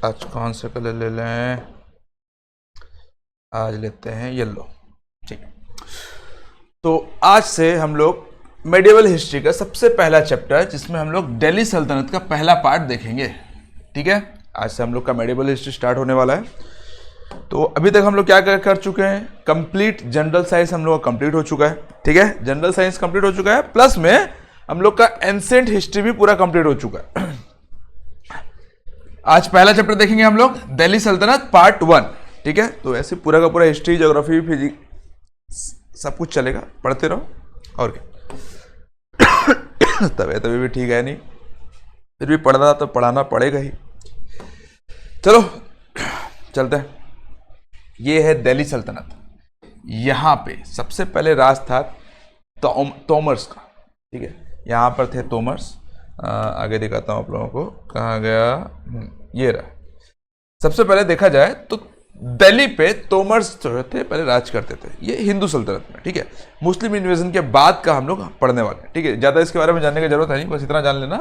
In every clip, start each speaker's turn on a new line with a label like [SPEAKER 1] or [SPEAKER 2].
[SPEAKER 1] आज कौन सा कलर ले लें? आज लेते हैं येलो। ठीक है, तो आज से हम लोग मेडिवल हिस्ट्री का सबसे पहला चैप्टर, जिसमें हम लोग दिल्ली सल्तनत का पहला पार्ट देखेंगे। ठीक है, आज से हम लोग का मेडिवल हिस्ट्री स्टार्ट होने वाला है। तो अभी तक हम लोग क्या कर चुके हैं? कंप्लीट जनरल साइंस हम लोग का कंप्लीट हो चुका है। ठीक है, जनरल साइंस कंप्लीट हो चुका है, प्लस में हम लोग का एंशिएंट हिस्ट्री भी पूरा कंप्लीट हो चुका है। आज पहला चैप्टर देखेंगे हम लोग, दिल्ली सल्तनत पार्ट 1। ठीक है, तो ऐसे पूरा का पूरा हिस्ट्री, ज्योग्राफी, फिजिक्स सब कुछ चलेगा, पढ़ते रहो। और क्या तभी भी ठीक है नहीं, फिर भी पढ़ना तो पढ़ाना पड़ेगा ही। चलो चलते हैं। ये है दिल्ली सल्तनत। यहाँ पे सबसे पहले राज था तोमर्स का। ठीक है, यहाँ पर थे तोमर्स। आगे दिखाता हूँ आप लोगों को, कहाँ गया, ये रहा। सबसे पहले देखा जाए तो दिल्ली पे तोमर्स जो थे पहले राज करते थे, ये हिंदू सल्तनत में। ठीक है, मुस्लिम इन्वेजन के बाद का हम लोग पढ़ने वाले हैं। ठीक है, ज़्यादा इसके बारे में जानने की जरूरत है नहीं, बस इतना जान लेना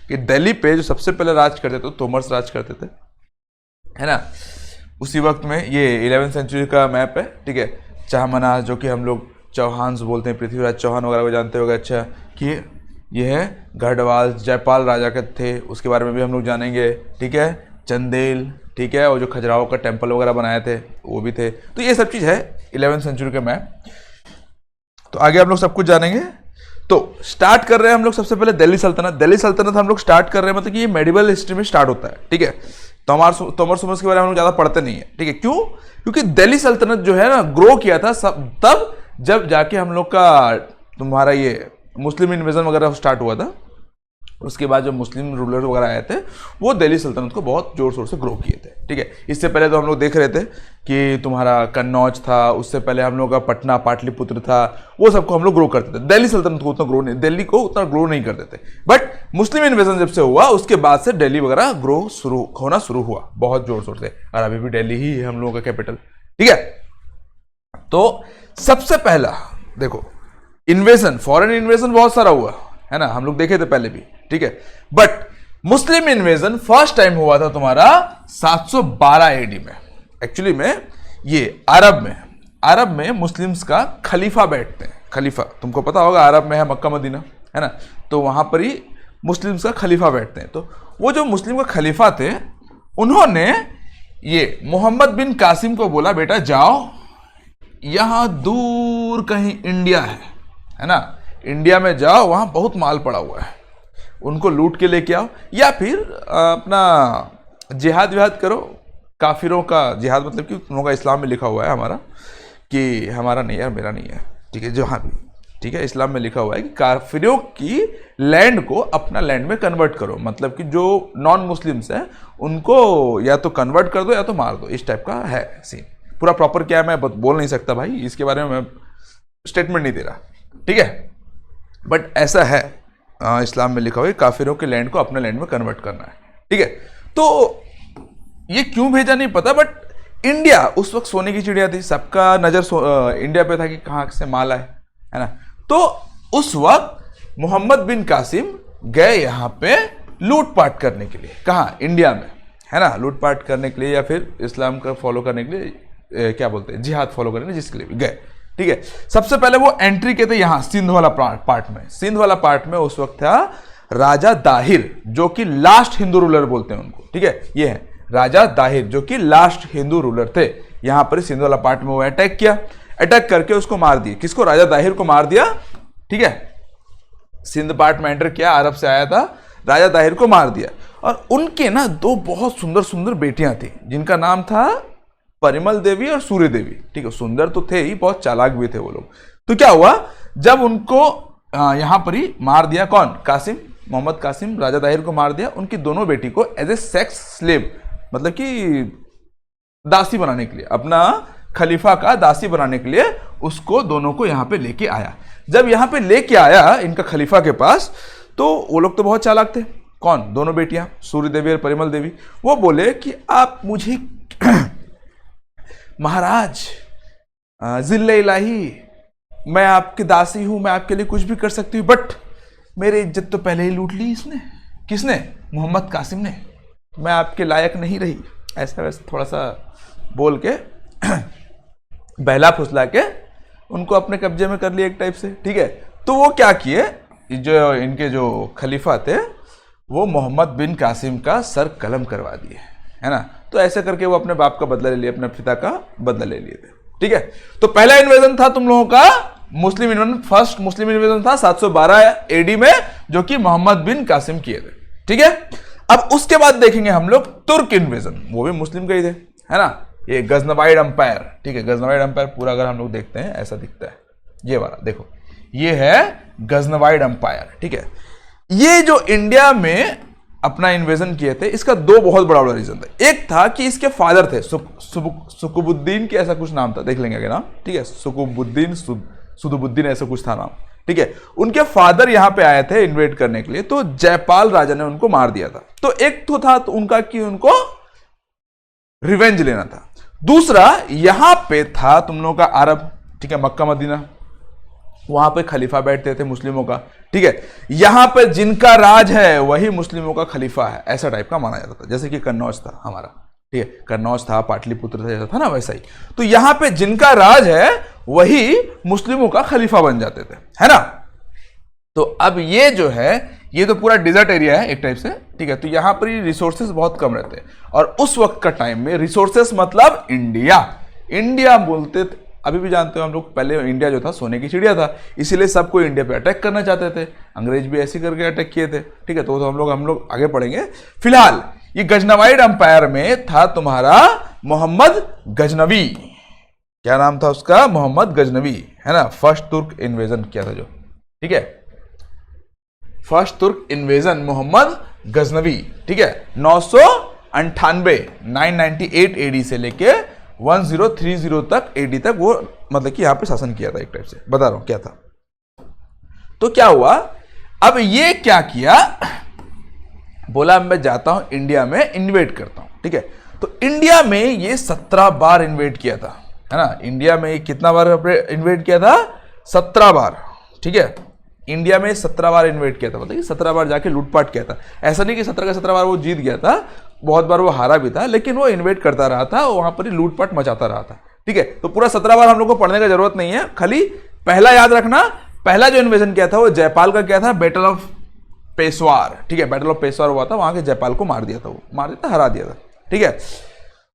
[SPEAKER 1] कि दिल्ली पे जो सबसे पहले राज करते थे तोमर्स राज करते थे, है ना। उसी वक्त में ये 11वीं सेंचुरी का मैप है। ठीक है, चाहमना, जो कि हम लोग चौहान्स बोलते हैं, पृथ्वीराज चौहान वगैरह को जानते होंगे अच्छा, कि ये है गढ़वाल, जयपाल राजा के थे, उसके बारे में भी हम लोग जानेंगे। ठीक है, चंदेल, ठीक है, और जो खजुराहो का टेम्पल वगैरह बनाए थे वो भी थे। तो ये सब चीज़ है 11वीं सेंचुरी के मैप। तो आगे हम लोग सब कुछ जानेंगे। तो स्टार्ट कर रहे हैं हम लोग सबसे पहले दिल्ली सल्तनत। दिल्ली सल्तनत हम लोग स्टार्ट कर रहे हैं, मतलब कि ये मेडिवल हिस्ट्री में स्टार्ट होता है। ठीक है, तोमर सुमर्स के बारे में हम लोग ज़्यादा पढ़ते नहीं है। ठीक है, क्यों? क्योंकि दिल्ली सल्तनत जो है ना, ग्रो किया था सब तब जब जाके हम लोग का तुम्हारा ये मुस्लिम इन्वेजन वगैरह स्टार्ट हुआ था। उसके बाद जो मुस्लिम रूलर वगैरह आए थे, वो दिल्ली सल्तनत को बहुत जोर शोर से ग्रो किए थे। ठीक है, इससे पहले तो हम लोग देख रहे थे कि तुम्हारा कन्नौज था, उससे पहले हम लोग का पटना, पाटलिपुत्र था, वो सबको हम लोग ग्रो करते थे। दिल्ली सल्तनत को उतना ग्रो नहीं, दिल्ली को उतना ग्रो नहीं करते थे। बट मुस्लिम इन्वेजन जब से हुआ, उसके बाद से दिल्ली वगैरह ग्रो होना शुरू हुआ बहुत जोर शोर से, और अभी भी दिल्ली ही है हम लोगों का कैपिटल। ठीक है, तो सबसे पहला देखो, इन्वेजन, फॉरेन इन्वेजन बहुत सारा हुआ है ना, हम लोग देखे थे पहले भी। ठीक है, but Muslim invasion first time हुआ था तुम्हारा 712 एडी में। एक्चुअली में ये अरब में मुस्लिम्स का खलीफा बैठते हैं। खलीफा तुमको पता होगा, अरब में है मक्का मदीना, है ना, तो वहां पर ही मुस्लिम्स का खलीफा बैठते हैं। तो वो जो मुस्लिम का खलीफा थे, उन्होंने ये मोहम्मद बिन कासिम को बोला, बेटा जाओ, यहां दूर कहीं इंडिया है ना, इंडिया में जाओ, वहां बहुत माल पड़ा हुआ है, उनको लूट के लेके आओ, या फिर अपना जिहाद विहाद करो। काफिरों का जिहाद, मतलब कि तुम लोगों का इस्लाम में लिखा हुआ है, हमारा कि हमारा नहीं है, मेरा नहीं है। ठीक है, जो हाँ भी ठीक है, इस्लाम में लिखा हुआ है कि काफिरों की लैंड को अपना लैंड में कन्वर्ट करो, मतलब कि जो नॉन मुस्लिम्स हैं उनको या तो कन्वर्ट कर दो या तो मार दो, इस टाइप का है सीन। पूरा प्रॉपर क्या है मैं बोल नहीं सकता भाई, इसके बारे में मैं स्टेटमेंट नहीं दे रहा। ठीक है, बट ऐसा है, इस्लाम में लिखा हुआ है काफिरों के लैंड को अपने लैंड में कन्वर्ट करना है। ठीक है, तो ये क्यों भेजा नहीं पता, बट इंडिया उस वक्त सोने की चिड़िया थी, सबका नजर इंडिया पे था कि कहाँ से माल आए, है ना। तो उस वक्त मोहम्मद बिन कासिम गए यहाँ पे लूटपाट करने के लिए, कहाँ? इंडिया में, है ना, लूटपाट करने के लिए या फिर इस्लाम का फॉलो करने के लिए, क्या बोलते हैं, जिहाद फॉलो करने जिसके लिए भी गए। ठीक है, सबसे पहले वो एंट्री के थे यहाँ सिंध वाला पार्ट में। सिंध वाला पार्ट में उस वक्त था राजा दाहिर, जो कि लास्ट हिंदू रूलर बोलते हैं उनको। ठीक है, ये है राजा दाहिर, जो कि लास्ट हिंदू रूलर थे। यहां पर सिंध वाला पार्ट में वो अटैक किया, अटैक करके उसको मार दिया। किसको? राजा दाहिर को मार दिया। ठीक है, सिंध पार्ट में एंटर किया, अरब से आया था, राजा दाहिर को मार दिया। और उनके ना दो बहुत सुंदर सुंदर बेटियां थी, जिनका नाम था परिमल देवी और सूर्य देवी। ठीक है, सुंदर तो थे ही, बहुत चालाक भी थे वो लोग। तो क्या हुआ, जब उनको यहां पर ही मार दिया, कौन? कासिम, मोहम्मद कासिम, राजा दाहिर को मार दिया। उनकी दोनों बेटी को एज ए सेक्स स्लेव, मतलब कि दासी बनाने के लिए, अपना खलीफा का दासी बनाने के लिए उसको दोनों को यहां पे लेके आया। जब यहां पे लेके आया इनका खलीफा के पास, तो वो लोग तो बहुत चालाक थे। कौन? दोनों बेटियां, सूर्य देवी और परिमल देवी। वो बोले कि आप मुझे महाराज, जिल्ले इलाही, मैं आपकी दासी हूं, मैं आपके लिए कुछ भी कर सकती हूं, बट मेरी इज्जत तो पहले ही लूट ली इसने। किसने? मोहम्मद कासिम ने। मैं आपके लायक नहीं रही, ऐसा वैसे थोड़ा सा बोल के बहला फुसला के उनको अपने कब्जे में कर लिया एक टाइप से, ठीक है। तो वो क्या किए, जो इनके जो खलीफा थे वो मोहम्मद बिन कासिम का सर कलम करवा दिए, है ना। तो ऐसे करके वो अपने बाप का बदला ले लिए, अपने पिता का बदला ले लिए थे, ठीक है। तो पहला इन्वेजन था तुम लोगों का मुस्लिम इन्वेजन, फर्स्ट मुस्लिम इन्वेजन था 712 एडी में, जो कि मोहम्मद बिन कासिम किए थे, ठीक है। अब उसके बाद देखेंगे हम लोग तुर्क इन्वेजन, वो भी मुस्लिम के ही थे, है ना। ये गजनवाइड एम्पायर, ठीक है। गजनवाइड एम्पायर पूरा अगर हम लोग देखते हैं ऐसा दिखता है, ये वाला देखो, ये है गजनवाइड एम्पायर, ठीक है। ये जो इंडिया में अपना इन्वेजन किए थे, इसका दो बहुत बड़ा बड़ा रीजन था। एक था कि इसके फादर थे सुकुबुद्दीन के, ऐसा कुछ नाम था, देख लेंगे अगर नाम, ठीक है। सुकुबुद्दीन सुदुबुद्दीन ऐसा कुछ था नाम, ठीक है। उनके फादर यहां पे आए थे इन्वेड करने के लिए, तो जयपाल राजा ने उनको मार दिया था। तो एक तो था तो उनका कि उनको रिवेंज लेना था। दूसरा यहां पे था तुम लोगों का अरब, ठीक है, मक्का मदीना, वहां पे खलीफा बैठते थे मुस्लिमों का, ठीक है। यहां पे जिनका राज है वही मुस्लिमों का खलीफा है, ऐसा टाइप का माना जाता था। जैसे कि कन्नौज था हमारा, ठीक है, कन्नौज था, पाटलिपुत्र था, जैसा था ना वैसा ही। तो यहां पे जिनका राज है वही मुस्लिमों का खलीफा बन जाते थे, है ना। तो अब ये जो है, ये तो पूरा डिजर्ट एरिया है एक टाइप से, ठीक है। तो यहां पर रिसोर्सेस बहुत कम रहते हैं, और उस वक्त का टाइम में रिसोर्सेस मतलब इंडिया बोलते थे। अभी भी जानते हो हम लोग, पहले इंडिया जो था सोने की चिड़िया था, इसीलिए सबको इंडिया पे अटैक करना चाहते थे। अंग्रेज भी ऐसे करके अटैक किए थे, ठीक है। तो हम लोग आगे पढ़ेंगे। फिलहाल ये गजनवाइड एम्पायर में था तुम्हारा मोहम्मद गजनवी, क्या नाम था उसका, मोहम्मद गजनवी, है ना। फर्स्ट तुर्क इन्वेजन किया था जो, ठीक है, फर्स्ट तुर्क इन्वेजन मोहम्मद गजनवी, ठीक है। 998 एडी से लेके 1030 तक एडी तक वो मतलब कि यहां पे शासन किया था, एक टाइप से बता रहा हूं क्या था। तो क्या हुआ, अब ये क्या किया, बोला मैं जाता हूं इंडिया में इन्वेड करता हूं, ठीक है। तो इंडिया में ये 17 बार इन्वेड किया था, है ना। इंडिया में कितना बार इन्वेड किया था, 17 बार, ठीक है। इंडिया में 17 बार इन्वेड किया था, मतलब कि 17 बार जाके लूटपाट किया था। ऐसा नहीं कि 17 का 17 बार वो जीत गया था, बहुत बार वो हारा भी था, लेकिन वो इन्वेड करता रहा था, वहां पर ही लूटपाट मचाता रहा था, ठीक है। तो पूरा 17 बार हम लोग को पढ़ने का जरूरत नहीं है, खाली पहला याद रखना। पहला जो इन्वेजन किया था वो जयपाल का किया था, बैटल ऑफ पेशवार, ठीक है। बैटल ऑफ पेशवार हुआ था, वहां के जयपाल को मार दिया था, वो मार दिया था, हरा दिया था, ठीक है।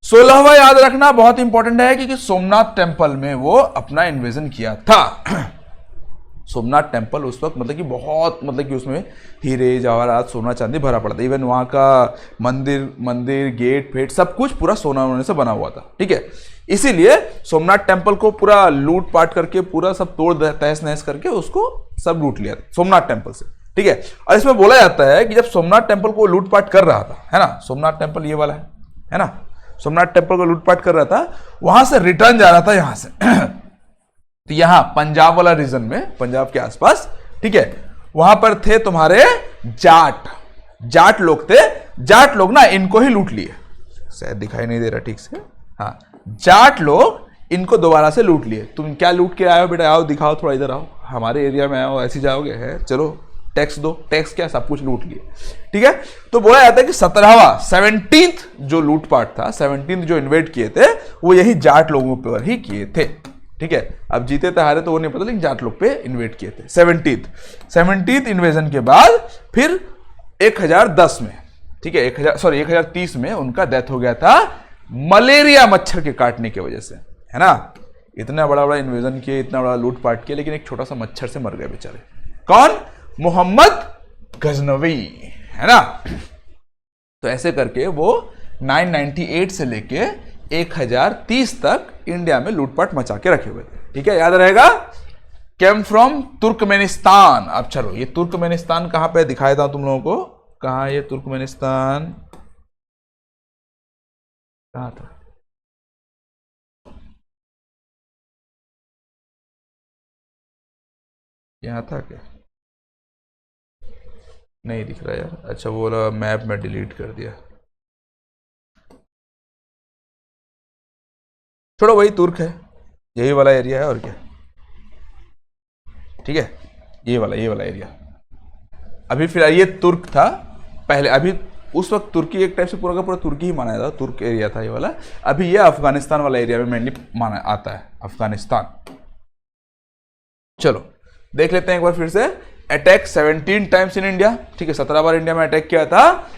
[SPEAKER 1] 16वां याद रखना बहुत इंपॉर्टेंट है, क्योंकि सोमनाथ टेम्पल में वो अपना इन्वेजन किया था। सोमनाथ टेम्पल उस वक्त मतलब कि बहुत, मतलब कि उसमें हीरे जवाहरात सोना चांदी भरा पड़ा था। इवन वहाँ का मंदिर गेट फेट सब कुछ पूरा सोना वोने से बना हुआ था, ठीक है। इसीलिए सोमनाथ टेम्पल को पूरा लूट पाट करके, पूरा सब तोड़ तहस नहस करके उसको सब लूट लिया सोमनाथ टेम्पल से, ठीक है। और इसमें बोला जाता है कि जब सोमनाथ टेम्पल को लूटपाट कर रहा था, है ना, सोमनाथ टेम्पल ये वाला है ना, सोमनाथ टेम्पल को लूटपाट कर रहा था, वहां से रिटर्न जा रहा था यहां से तो यहां पंजाब वाला रीजन में, पंजाब के आसपास, ठीक है, वहां पर थे तुम्हारे जाट लोग थे। जाट लोग ना इनको ही लूट लिए, शायद दिखाई नहीं दे रहा ठीक से, हाँ, जाट लोग इनको दोबारा से लूट लिए। तुम क्या लूट के आए हो बेटा, आओ दिखाओ थोड़ा, इधर आओ, हमारे एरिया में आओ, ऐसे जाओगे, है चलो टैक्स दो, टैक्स क्या, सब कुछ लूट लिए, ठीक है। तो बोला जाता है कि 17th जो लूटपाट था, 17th जो इन्वेड किए थे, वो यही जाट लोगों पर ही किए थे, ठीक है। अब जीते थे हारे तो वो नहीं पता, लेकिन जाट लोग पे इन्वेड किए थे। 17th इन्वेजन के बाद फिर 1010 में, ठीक है, 1030 में उनका डेथ हो गया था मलेरिया मच्छर के काटने की वजह से, है ना। इतना बड़ा बड़ा इन्वेजन किए, इतना बड़ा लूटपाट किया, लेकिन एक छोटा सा मच्छर से मर गए बेचारे। कौन, मोहम्मद गजनवी, है ना। तो ऐसे करके वो 998 से लेके 1030 तक इंडिया में लूटपाट मचा के रखे हुए थे, ठीक है, याद रहेगा। Came from Turkmenistan. अब चलो ये तुर्कमेनिस्तान कहां पे दिखाया था तुम लोगों को, कहां ये तुर्कमेनिस्तान कहां था, यहां था क्या, नहीं दिख रहा यार। अच्छा वो वाला मैप में डिलीट कर दिया, छोड़ो, वही तुर्क है, यही वाला एरिया है और क्या, ठीक है, ये वाला एरिया। अभी फिलहाल ये तुर्क था पहले, अभी उस वक्त तुर्की एक टाइप से पूरा का पूरा तुर्की ही माना जाता था, तुर्क एरिया था ये वाला। अभी ये अफगानिस्तान वाला एरिया में मेनली माना आता है, अफगानिस्तान। चलो देख लेते हैं एक बार फिर से। अटैक 17 टाइम्स इन इंडिया, ठीक है, 17 बार इंडिया में अटैक किया था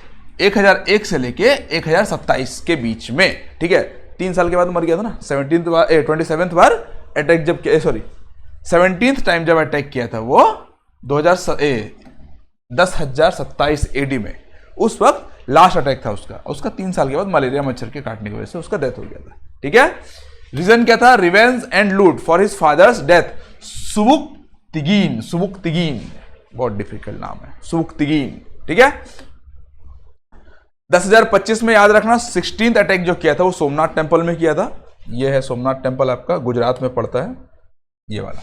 [SPEAKER 1] 1001 से लेके 1027 के बीच में, ठीक है। 3 साल के बाद मर गया था ना। 27th बार अटैक जब किया, सॉरी 17th टाइम जब अटैक किया था वो 10,027 एडी में, उस वक्त लास्ट अटैक था उसका 3 साल के बाद मलेरिया मच्छर के काटने की वजह से उसका डेथ हो गया था, ठीक है। रीजन क्या था? रिवेंज एंड लूट फॉर हिज फादर्स डेथ। सुबुक्तिगीन, बहुत डिफिकल्ट नाम है, सुबुक्तिगीन, ठीक है। 10,025 में याद रखना 16th अटैक जो किया था वो सोमनाथ टेम्पल में किया था। ये है सोमनाथ टेम्पल, आपका गुजरात में पड़ता है, ये वाला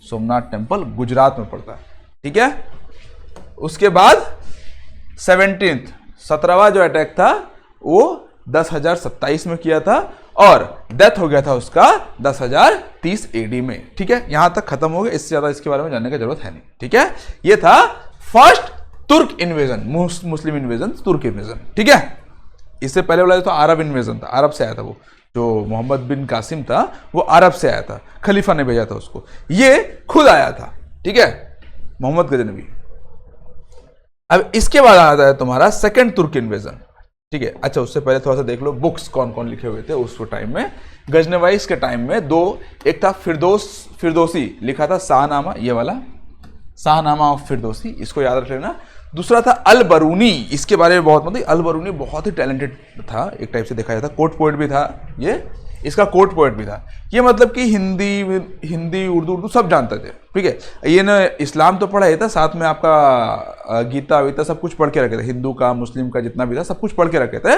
[SPEAKER 1] सोमनाथ टेम्पल गुजरात में पड़ता है, ठीक है। उसके बाद 17वां जो अटैक था वो 10,027 में किया था और डेथ हो गया था उसका 10,030 एडी में, ठीक है। यहां तक खत्म हो गया, इससे ज्यादा इसके बारे में जानने की जरूरत है नहीं, ठीक है। ये था फर्स्ट तुर्क इन्वेजन, मुस्लिम इन्वेजन, तुर्क इन्वेजन, ठीक है। इससे पहले वाला जो था अरब इन्वेजन था, अरब से आया था वो, जो मोहम्मद बिन कासिम था वो अरब से आया था, खलीफा ने भेजा था उसको, ये खुद आया था, ठीक है, मोहम्मद गजनवी। अब इसके बाद आता है तुम्हारा सेकंड तुर्क इन्वेजन, ठीक है। अच्छा उससे पहले थोड़ा सा देख लो बुक्स कौन कौन लिखे हुए थे उस टाइम में। गजनवाइस के टाइम में दो, एक था फिरदौसी लिखा था शाहनामा, ये वाला शाहनामा ऑफ फिरदौसी, इसको याद रख लेना। दूसरा था अल बरूनी, इसके बारे में बहुत मतलब, अल बरूनी बहुत ही टैलेंटेड था, एक टाइप से देखा जाता, कोर्ट पोएट भी था ये, इसका कोर्ट पोएट भी था ये, मतलब कि हिंदी उर्दू सब जानते थे, ठीक है। ये ना इस्लाम तो पढ़ा ही था, साथ में आपका गीता वीता सब कुछ पढ़ के रखे थे, हिंदू का मुस्लिम का जितना भी था सब कुछ पढ़ के रखे थे।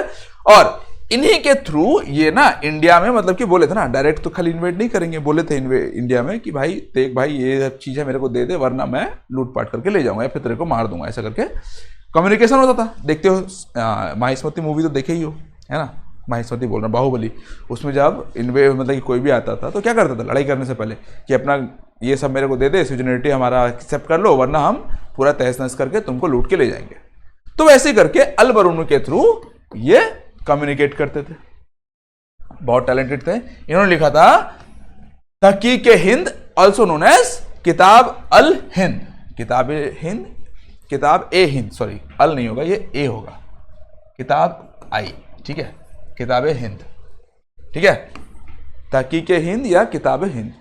[SPEAKER 1] और इन्हीं के थ्रू ये ना इंडिया में मतलब कि बोले थे ना, डायरेक्ट तो खाली इन्वेट नहीं करेंगे, बोले थे इंडिया में कि भाई देख भाई ये चीज़ है मेरे को दे दे, वरना मैं लूटपाट करके ले जाऊंगा या फिर तेरे को मार दूंगा, ऐसा करके कम्युनिकेशन होता था। देखते हो माहिष्मती मूवी तो देखे ही हो, है ना, माहिष्मती बोल रहा बाहुबली, उसमें जब मतलब कि कोई भी आता था तो क्या करता था लड़ाई करने से पहले कि अपना ये सब मेरे को दे दे, सिटीजनिटी हमारा एक्सेप्ट कर लो, वरना हम पूरा तहस नहस करके तुमको लूट के ले जाएंगे। तो वैसे करके अल बरूनी के थ्रू ये कम्युनिकेट करते थे, बहुत टैलेंटेड थे। इन्होंने लिखा था तहकीक हिंद, ऑल्सो नोन एज किताब अल हिंद, किताब ए हिंद, सॉरी अल नहीं होगा, ये ए होगा, किताब आई, ठीक है, किताब हिंद, ठीक है, तहकीक हिंद या किताब हिंद,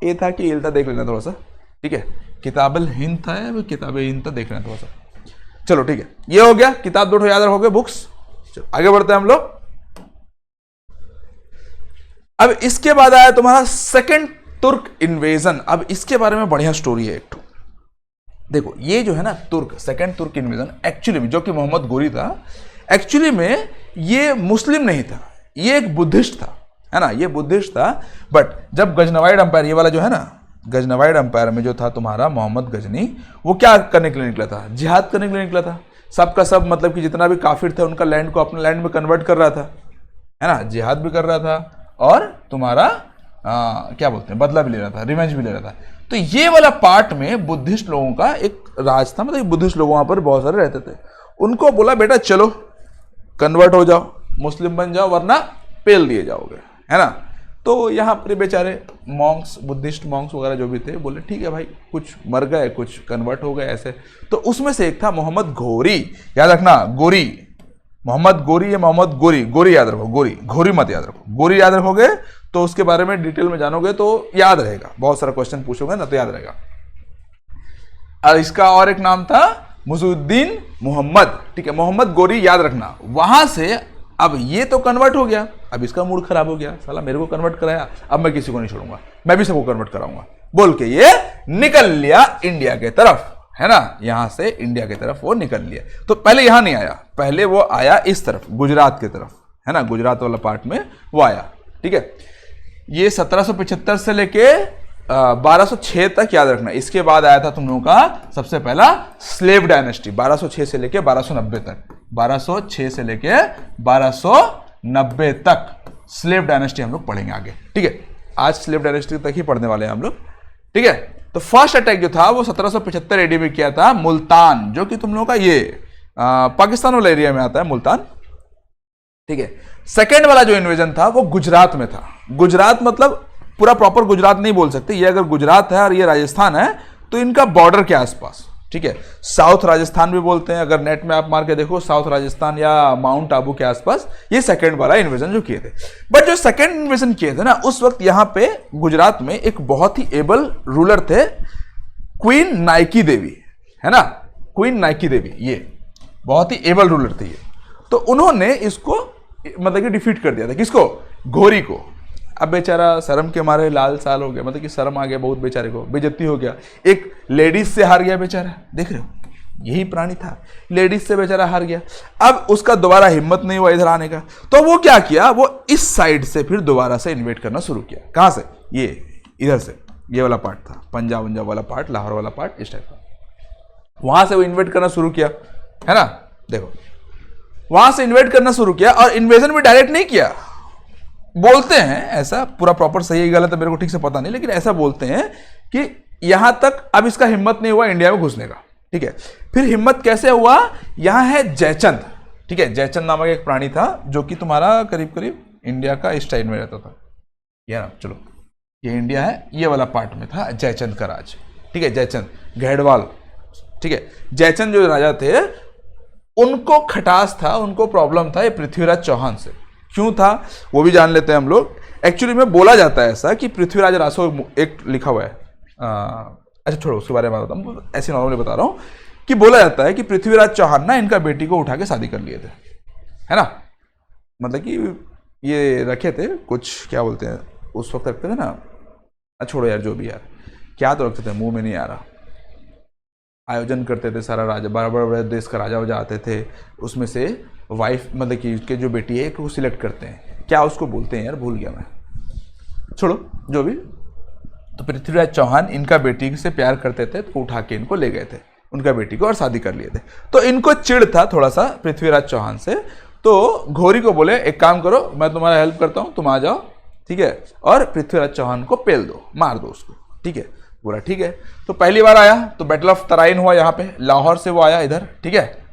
[SPEAKER 1] ए था कि एल था देख लेना थोड़ा सा, ठीक है। किताब हिंद था या किताब हिंद था देख लेना थोड़ा सा। चलो ठीक है, ये हो गया, किताब दो याद रखोगे बुक्स। चलो आगे बढ़ते हैं हम लोग। अब इसके बाद आया तुम्हारा सेकंड तुर्क इन्वेजन। अब इसके बारे में बढ़िया स्टोरी है एक तो, देखो ये जो है ना तुर्क, सेकंड तुर्क इन्वेजन एक्चुअली में, जो कि मोहम्मद गोरी था, एक्चुअली में ये मुस्लिम नहीं था, ये एक बुद्धिस्ट था, है ना, ये बुद्धिस्ट था। बट जब गजनवाइड अंपायर, ये वाला जो है ना गजनवाइड अंपायर में जो था तुम्हारा मोहम्मद गजनी, वो क्या करने के लिए निकला था? जिहाद करने के लिए निकला था। सबका सब मतलब कि जितना भी काफिर थे उनका लैंड को अपने लैंड में कन्वर्ट कर रहा था, है ना, जिहाद भी कर रहा था और तुम्हारा क्या बोलते हैं बदला भी ले रहा था, रिवेंज भी ले रहा था। तो ये वाला पार्ट में बुद्धिस्ट लोगों का एक राज था, मतलब बुद्धिस्ट लोग वहां पर बहुत सारे रहते थे। उनको बोला बेटा चलो कन्वर्ट हो जाओ, मुस्लिम बन जाओ, वरना पेल दिए जाओगे, है ना। तो यहाँ पर बेचारे मॉन्क्स, बुद्धिस्ट मॉन्क्स वगैरह जो भी थे, बोले ठीक है भाई, कुछ मर गए कुछ कन्वर्ट हो गए ऐसे। तो उसमें से एक था मोहम्मद घोरी, याद रखना गोरी, मोहम्मद गोरी या मोहम्मद गोरी, गोरी याद रखो, गोरी घोरी मत याद रखो, गोरी याद रखोगे तो उसके बारे में डिटेल में जानोगे तो याद रहेगा, बहुत सारा क्वेश्चन पूछोगे ना तो याद रहेगा। और इसका और एक नाम था मुजुद्दीन मोहम्मद, ठीक है, मोहम्मद गोरी याद रखना। वहां से अब ये तो कन्वर्ट हो गया, अब इसका मूड खराब हो गया, साला मेरे को कन्वर्ट कराया, अब मैं किसी को नहीं छोड़ूंगा, मैं भी सबको कन्वर्ट कराऊंगा, बोल के ये निकल लिया इंडिया के तरफ, है ना, यहां से इंडिया की तरफ वो निकल लिया। तो पहले यहां नहीं आया, पहले वो आया इस तरफ गुजरात की तरफ, है ना, गुजरात वाला पार्ट में वो आया, ठीक है। ये 1775 से लेके 1206 तक याद रखना। इसके बाद आया था तुम लोगों का सबसे पहला स्लेव डायनेस्टी, 1206 से लेके 1290 तक, 1206 से लेके 1290 तक स्लेव डायनेस्टी हम लोग पढ़ेंगे आगे, ठीक है। आज स्लेव डायनेस्टी तक ही पढ़ने वाले हैं हम लोग, ठीक है। तो फर्स्ट अटैक जो था वो 1775 एडी में किया था मुल्तान, जो कि तुम लोगों का ये पाकिस्तान वाला एरिया में आता है मुल्तान, ठीक है। सेकेंड वाला जो इन्वेजन था वो गुजरात में था। गुजरात मतलब पूरा प्रॉपर गुजरात नहीं बोल सकते, ये अगर गुजरात है और ये राजस्थान है तो इनका बॉर्डर के आसपास, ठीक है। साउथ राजस्थान भी बोलते हैं, अगर नेट में आप मार के देखो साउथ राजस्थान या माउंट आबू के आसपास, ये सेकंड वाला इन्वेजन जो किए थे। बट जो सेकंड इन्वेजन किए थे ना, उस वक्त यहां पे गुजरात में एक बहुत ही एबल रूलर थे, क्वीन नाइकी देवी, है ना, क्वीन नाइकी देवी, ये बहुत ही एबल रूलर थे ये। तो उन्होंने इसको मतलब कि डिफीट कर दिया था, किसको, घोरी को। अब बेचारा शर्म के मारे लाल साल हो गया, मतलब कि शर्म आ गया बहुत, बेचारे को बेइज्जती हो गया, एक लेडीज से हार गया बेचारा, देख रहे हो, यही प्राणी था, लेडीज से बेचारा हार गया। अब उसका दोबारा हिम्मत नहीं हुआ इधर आने का, तो वो क्या किया, वो इस साइड से फिर दोबारा से इन्वेट करना शुरू किया। कहां से, ये इधर से, ये वाला पार्ट था, पंजाब पंजाब वाला पार्ट, लाहौर वाला पार्ट, इस टाइप का, वहां से वो इन्वेट करना शुरू किया, है ना। देखो वहां से इन्वेट करना शुरू किया, और इन्वेजन भी डायरेक्ट नहीं किया, बोलते हैं ऐसा, पूरा प्रॉपर सही है गलत है मेरे को ठीक से पता नहीं, लेकिन ऐसा बोलते हैं कि यहां तक अब इसका हिम्मत नहीं हुआ इंडिया में घुसने का, ठीक है। फिर हिम्मत कैसे हुआ, यहां है जयचंद, ठीक है, जयचंद नामक एक प्राणी था जो कि तुम्हारा करीब करीब इंडिया का इस टाइम में रहता था, या चलो ये इंडिया है, ये वाला पार्ट में था जयचंद का राज, ठीक है, जयचंद घेड़वाल, ठीक है। जयचंद जो राजा थे उनको खटास था, उनको प्रॉब्लम था ये पृथ्वीराज चौहान से। क्यों था वो भी जान लेते हैं हम लोग। एक्चुअली में बोला जाता है ऐसा कि पृथ्वीराज रासो एक लिखा हुआ है, अच्छा छोड़ो उसके बारे में बताऊँ, ऐसे नॉर्मली बता रहा हूँ कि बोला जाता है कि पृथ्वीराज चौहान ना इनका बेटी को उठा के शादी कर लिए थे, है ना, मतलब कि ये रखे थे कुछ, क्या बोलते हैं उस वक्त रखते थे ना, छोड़ो यार जो भी यार, क्या तो रखते थे मुंह में नहीं आ रहा, आयोजन करते थे सारा राजा, बड़ा बड़ा देश का राजा वजा आते थे, उसमें से वाइफ मतलब कि उसके जो बेटी है वो सिलेक्ट करते हैं, क्या उसको बोलते हैं यार भूल गया मैं, छोड़ो जो भी। तो पृथ्वीराज चौहान इनका बेटी से प्यार करते थे तो उठा के इनको ले गए थे उनका बेटी को और शादी कर लिए थे। तो इनको चिढ़ था थोड़ा सा पृथ्वीराज चौहान से, तो घोरी को बोले एक काम करो मैं तुम्हारा हेल्प करता हूँ, तुम आ जाओ, ठीक है, और पृथ्वीराज चौहान को पेल दो, मार दो उसको, ठीक है। बोला ठीक है। तो पहली बार आया तो बैटल ऑफ तराइन हुआ यहाँ पे, लाहौर से वो आया इधर, ठीक है,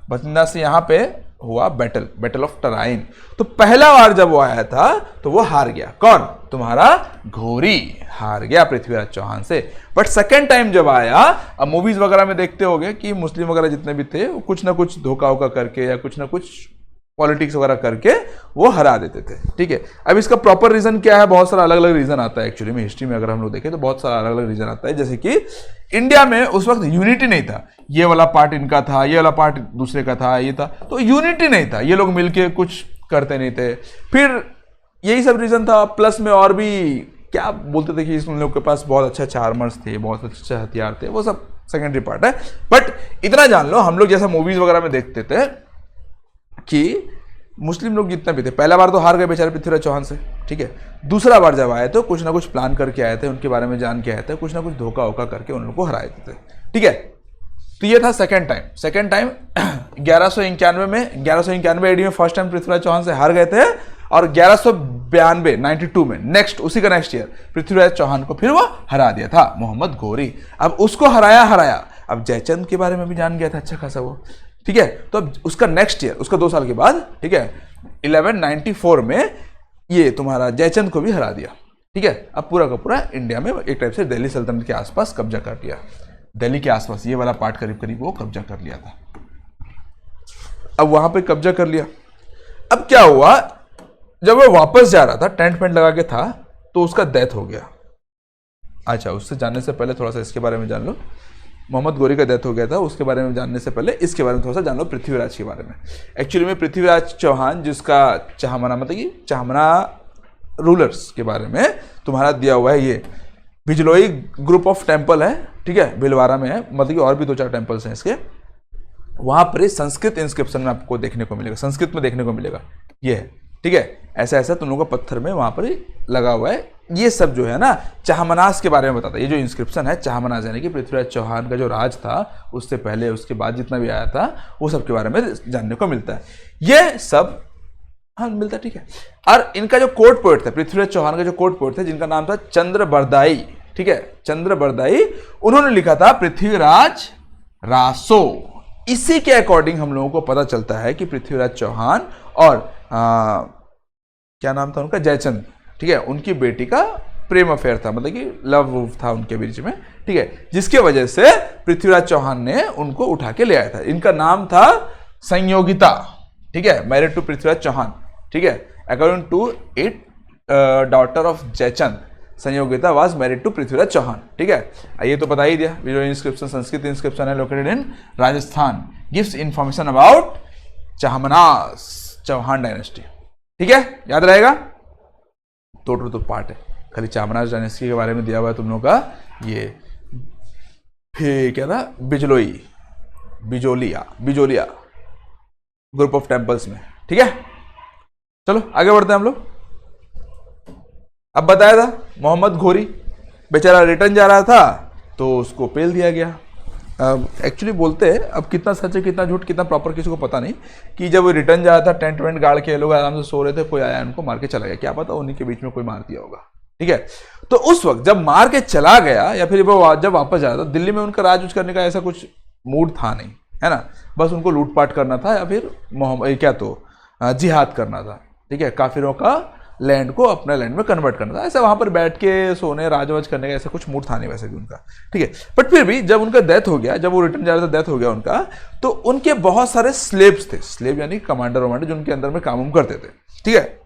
[SPEAKER 1] भतिंडा से यहाँ पे हुआ बैटल ऑफ तराइन। तो पहला बार जब वो आया था तो वो हार गया, कौन, तुम्हारा घोरी हार गया पृथ्वीराज चौहान से। बट सेकेंड टाइम जब आया, अब मूवीज वगैरह में देखते होगे कि मुस्लिम वगैरह जितने भी थे वो कुछ ना कुछ धोखा वोखा करके या कुछ ना कुछ पॉलिटिक्स वगैरह करके वो हरा देते थे, ठीक है। अब इसका प्रॉपर रीजन क्या है, बहुत सारा अलग अलग रीजन आता है एक्चुअली में, हिस्ट्री में अगर हम लोग देखें तो बहुत सारा अलग अलग रीजन आता है। जैसे कि इंडिया में उस वक्त यूनिटी नहीं था, ये वाला पार्ट इनका था, ये वाला पार्ट दूसरे का था, ये था, तो यूनिटी नहीं था, ये लोग मिलके कुछ करते नहीं थे। फिर यही सब रीजन था, प्लस में और भी क्या बोलते थे कि उन लोग के पास बहुत अच्छे अच्छे आर्मर्स थे, बहुत अच्छे हथियार थे, वो सब सेकेंडरी पार्ट है। बट इतना जान लो, हम लोग जैसा मूवीज वगैरह में देखते थे कि मुस्लिम लोग जितने भी थे, पहला बार तो हार गए बेचारे पृथ्वीराज चौहान से, ठीक है। दूसरा बार जब आए तो कुछ ना कुछ प्लान करके आए थे, उनके बारे में जान के आए थे, कुछ ना कुछ धोखा वोखा करके उन लोग को हराए थे, ठीक है। तो ये था सेकंड टाइम 1191 में, 1191 एडी में फर्स्ट टाइम पृथ्वीराज चौहान से हार गए थे, और 92 में नेक्स्ट उसी का नेक्स्ट ईयर पृथ्वीराज चौहान को फिर वो हरा दिया था मोहम्मद घोरी। अब उसको हराया, अब जयचंद के बारे में भी जान गया था अच्छा खासा वो, ठीक है। तो अब उसका नेक्स्ट ईयर, उसका 2 साल के बाद, ठीक है, 1194 में ये तुम्हारा जयचंद को भी हरा दिया, ठीक है। अब पूरा का पूरा इंडिया में एक टाइप से दिल्ली सल्तनत के आसपास कब्जा कर लिया, दिल्ली के आसपास ये वाला पार्ट करीब करीब वो कब्जा कर लिया था। अब वहां पे कब्जा कर लिया। अब क्या हुआ, जब वो वापस जा रहा था, टेंट पेंट लगा के था, तो उसका डेथ हो गया। अच्छा, उससे जानने से पहले थोड़ा सा इसके बारे में जान लो, मोहम्मद घोरी का डेथ हो गया था, उसके बारे में जानने से पहले इसके बारे में थोड़ा सा जान लो, पृथ्वीराज के बारे में। एक्चुअली में पृथ्वीराज चौहान, जिसका चाहमना मतलब कि चाहमना रूलर्स के बारे में तुम्हारा दिया हुआ है, ये बिजलोई ग्रुप ऑफ टेम्पल है, ठीक है, भिलवाड़ा में है, मतलब कि और भी 2-4 टेम्पल्स हैं इसके। वहां पर संस्कृत इंस्क्रिप्शन में आपको देखने को मिलेगा, संस्कृत में देखने को मिलेगा, ये है, ठीक है। ऐसा ऐसा तुम लोगों का पत्थर में वहां पर लगा हुआ है। ये सब जो है ना चाहमनास के बारे में बताता है। ये जो इंस्क्रिप्शन है चाहमनास, यानी कि पृथ्वीराज चौहान का जो राज था उससे पहले उसके बाद जितना भी आया था वो सब के बारे में जानने को मिलता है। ये सब हाँ मिलता है, ठीक है। और इनका जो कोर्ट पोएट था, पृथ्वीराज चौहान का जो कोर्ट पोएट थे, जिनका नाम था चंद्र बरदाई, ठीक है, चंद्र बरदाई, उन्होंने लिखा था पृथ्वीराज रासो, इसी के अकॉर्डिंग हम लोगों को पता चलता है कि पृथ्वीराज चौहान और क्या नाम था उनका, जयचंद, ठीक है, उनकी बेटी का प्रेम अफेयर था, मतलब कि लव था उनके बीच में, ठीक है, जिसके वजह से पृथ्वीराज चौहान ने उनको उठा के ले आया था। इनका नाम था संयोगिता, ठीक है, मैरिड टू पृथ्वीराज चौहान, ठीक है, according to it daughter of Jaichand, Sanyogita was married to Prithviraj Chauhan, ठीक है। ये तो बता ही दिया। जो इंस्क्रिप्शन संस्कृत इंस्क्रिप्शन है located in Rajasthan, gives information about Chahamanas Chauhan dynasty, ठीक है, याद रहेगा। तो पार्ट है, खाली चाहमनास डायनेस्टी के बारे में दिया हुआ है तुम लोगों का। ये फिर क्या था, बिजोलिया ग्रुप ऑफ टेम्पल्स में, ठीक है। चलो आगे बढ़ते हैं हम लोग। अब बताया था मोहम्मद घोरी बेचारा रिटर्न जा रहा था तो उसको पेल दिया गया। एक्चुअली बोलते हैं, अब कितना सच है कितना झूठ कितना प्रॉपर किसी को पता नहीं, कि जब वो रिटर्न जा रहा था टेंट वेंट गाड़ के लोग आराम से सो रहे थे, कोई आया उनको मार के चला गया, क्या पता उन्हीं के बीच में कोई मार दिया होगा, ठीक है। तो उस वक्त जब मार के चला गया या फिर वो जब वापस जा रहा था, दिल्ली में उनका राज करने का ऐसा कुछ मूड था नहीं, है ना, बस उनको लूटपाट करना था या फिर क्या तो जिहाद करना था, ठीक है, काफिरों का लैंड को अपने लैंड में कन्वर्ट करना था। ऐसा वहां पर बैठ के सोने राजवाज करने का ऐसा कुछ मूड था नहीं वैसे भी उनका, ठीक है। बट फिर भी जब उनका डेथ हो गया, जब वो रिटर्न जा रहा था डेथ हो गया उनका, तो उनके बहुत सारे स्लेव्स थे, स्लेव यानी कमांडर वमांडर जो उनके अंदर में काम करते थे, ठीक है।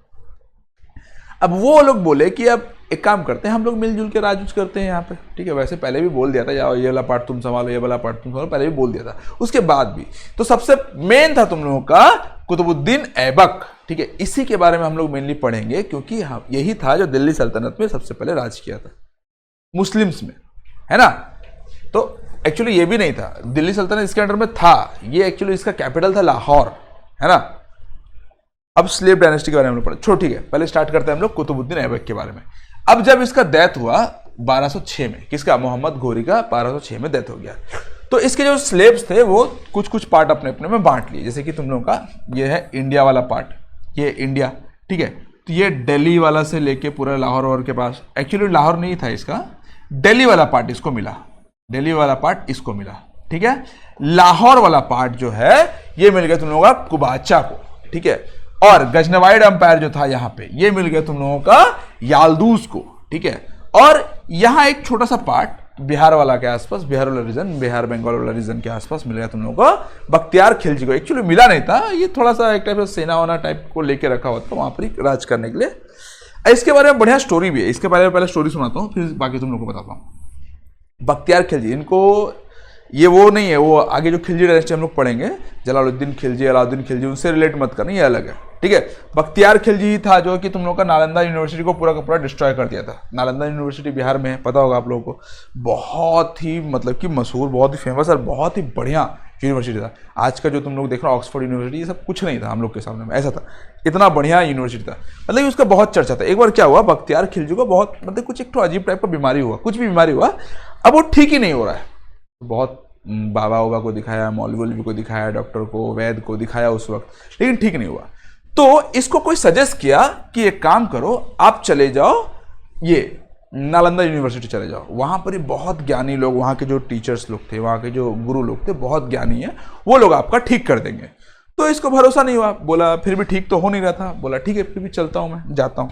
[SPEAKER 1] अब वो लोग बोले कि अब एक काम करते हैं, हम लोग मिलजुल के राज करते हैं यहाँ पे, ठीक है। वैसे पहले भी बोल दिया था, या ये वाला पार्ट तुम संभालो, ये वाला पार्ट तुम संभालो, पहले भी बोल दिया था। उसके बाद भी तो सबसे मेन था तुम लोगों का कुतुबुद्दीन ऐबक, ठीक है। इसी के बारे में हम लोग मेनली पढ़ेंगे, क्योंकि यही था जो दिल्ली सल्तनत में सबसे पहले राज किया था मुस्लिम्स में, है ना। तो एक्चुअली ये भी नहीं था, दिल्ली सल्तनत इसके अंडर में था, ये एक्चुअली इसका कैपिटल था लाहौर, है ना। अब स्लेव डायनेस्टी के बारे में हम लोग पढ़े, ठीक है। पहले स्टार्ट करते हैं हम लोग कुतुबुद्दीन ऐबक के बारे में। अब जब इसका डेथ हुआ 1206 में, किसका, मोहम्मद घोरी का 1206 में डेथ हो गया, तो इसके जो स्लेव्स थे वो कुछ कुछ पार्ट अपने अपने में बांट लिए। जैसे कि तुम लोगों का ये है इंडिया वाला पार्ट, ये इंडिया, ठीक है। तो ये दिल्ली वाला से लेके पूरा लाहौर और के पास, एक्चुअली लाहौर नहीं था इसका, दिल्ली वाला पार्ट इसको मिला, दिल्ली वाला पार्ट इसको मिला, ठीक है। लाहौर वाला पार्ट जो है ये मिल गया तुम लोगों का कुबाचा को, ठीक है। और गजनवाइड एम्पायर जो था यहाँ पे, ये मिल गया तुम लोगों का याल्दूस को, ठीक है। और यहाँ एक छोटा सा पार्ट बिहार वाला के आसपास, बिहार वाला रीजन, बिहार बंगाल वाला रीजन के आसपास मिल गया तुम लोगों को बख्तियार खिलजी को। एक्चुअली मिला नहीं था, ये थोड़ा सा एक टाइप से सेना वाना टाइप को लेके रखा हुआ था वहां पर राज करने के लिए। इसके बारे में बढ़िया स्टोरी भी है, इसके बारे में पहले स्टोरी सुनाता हूँ, फिर बाकी तुम लोग को बताता हूँ। बख्तियार खिलजी, इनको ये वो नहीं है, वो आगे जो खिलजी डायनेस्टी हम लोग पढ़ेंगे, जलालुद्दीन खिलजी, अलाउद्दीन खिलजी, उनसे रिलेट मत करना, ये अलग है, ठीक है। बख्तियार खिलजी था जो कि तुम लोग का नालंदा यूनिवर्सिटी को पूरा का पूरा डिस्ट्रॉय कर दिया था। नालंदा यूनिवर्सिटी बिहार में है, पता होगा आप लोगों को, बहुत ही मतलब कि मशहूर, बहुत ही फेमस और बहुत ही बढ़िया यूनिवर्सिटी था। आज का जो तुम लोग देख रहे हो ऑक्सफोर्ड यूनिवर्सिटी, ये सब कुछ नहीं था हम लोग के सामने में, ऐसा था, इतना बढ़िया यूनिवर्सिटी था, मतलब उसका बहुत चर्चा था। एक बार क्या हुआ, बख्तियार खिलजी को बहुत मतलब कुछ एक तो अजीब टाइप का बीमारी हुआ, कुछ भी बीमारी हुआ, अब वो ठीक ही नहीं हो रहा है। बहुत बाबा वाबा को दिखाया, मौलवी को दिखाया, डॉक्टर को, वैद्य को दिखाया उस वक्त, लेकिन ठीक नहीं हुआ। तो इसको कोई सजेस्ट किया कि एक काम करो, आप चले जाओ ये नालंदा यूनिवर्सिटी चले जाओ, वहां पर ही बहुत ज्ञानी लोग, वहां के जो टीचर्स लोग थे, वहां के जो गुरु लोग थे, बहुत ज्ञानी है, वो लोग आपका ठीक कर देंगे। तो इसको भरोसा नहीं हुआ, बोला फिर भी ठीक तो हो नहीं रहा था, बोला ठीक है फिर भी चलता हूं, मैं जाता हूं।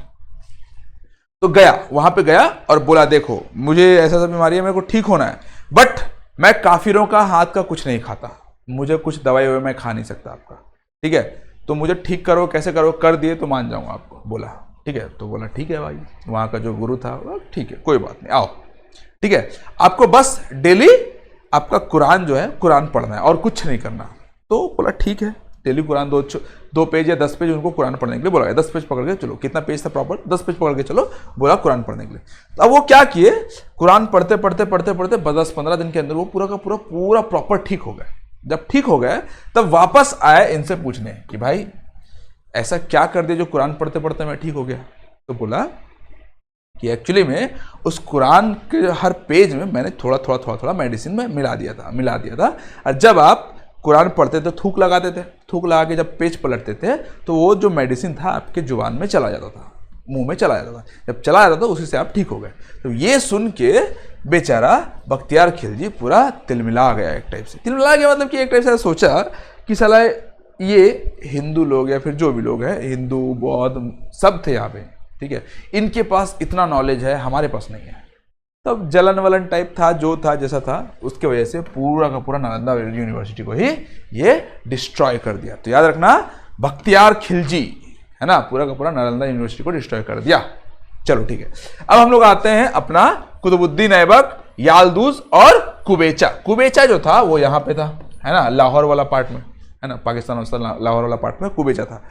[SPEAKER 1] तो गया, वहां पे गया और बोला देखो मुझे ऐसा सा बीमारी है, मेरे को ठीक होना है, बट मैं काफिरों का हाथ का कुछ नहीं खाता, मुझे कुछ दवाई ववाई मैं खा नहीं सकता आपका, ठीक है, तो मुझे ठीक करो, कैसे करो, कर दिए तो मान जाऊंगा आपको। बोला ठीक है, तो बोला ठीक है भाई, वहां का जो गुरु था ठीक है कोई बात नहीं, आओ, ठीक है, आपको बस डेली आपका कुरान जो है कुरान पढ़ना है और कुछ नहीं करना। तो बोला ठीक है, डेली कुरान 2 पेज या 10 पेज उनको कुरान पढ़ने के लिए बोला, 10 पेज पकड़ के चलो, कितना पेज था प्रॉपर, 10 पेज पकड़ के चलो, बोला कुरान पढ़ने के लिए। तो अब वो क्या किए, कुरान पढ़ते पढ़ते पढ़ते पढ़ते 10-15 दिन के अंदर वो पूरा का पूरा प्रॉपर ठीक हो गए। जब ठीक हो गए तब वापस आए इनसे पूछने कि भाई ऐसा क्या कर दिया जो कुरान पढ़ते पढ़ते मैं ठीक हो गया। तो बोला कि एक्चुअली में उस कुरान के हर पेज में मैंने थोड़ा मेडिसिन में मिला दिया था, और जब आप कुरान पढ़ते थे थूक लगाते थे, थूक लगा के जब पेज पलटते थे तो वो जो मेडिसिन था आपके जुबान में चला जाता था, मुंह में चला जाता था, जब चला जाता था उसी से आप ठीक हो गए। तो ये सुन के बेचारा बख्तियार खिलजी पूरा तिलमिला गया, एक टाइप से तिलमिला गया, मतलब कि एक टाइप से सोचा कि साला ये हिंदू लोग या फिर जो भी लोग हैं, हिंदू बौद्ध सब थे यहाँ पे, ठीक है, इनके पास इतना नॉलेज है, हमारे पास नहीं है। तब जलन वलन टाइप था, जो था जैसा था, उसके वजह से पूरा का पूरा नालंदा यूनिवर्सिटी को ही ये डिस्ट्रॉय कर दिया। तो याद रखना, बख्तियार खिलजी, है ना, पूरा का पूरा नालंदा यूनिवर्सिटी को डिस्ट्रॉय कर दिया। चलो ठीक है, अब हम लोग आते हैं अपना कुतुबुद्दीन ऐबक, याल्दूज और कुबेचा। कुबेचा जो था वो यहाँ पे था, है ना, लाहौर वाला पार्ट में, है ना, पाकिस्तान लाहौर वाला पार्ट में कुबेचा था।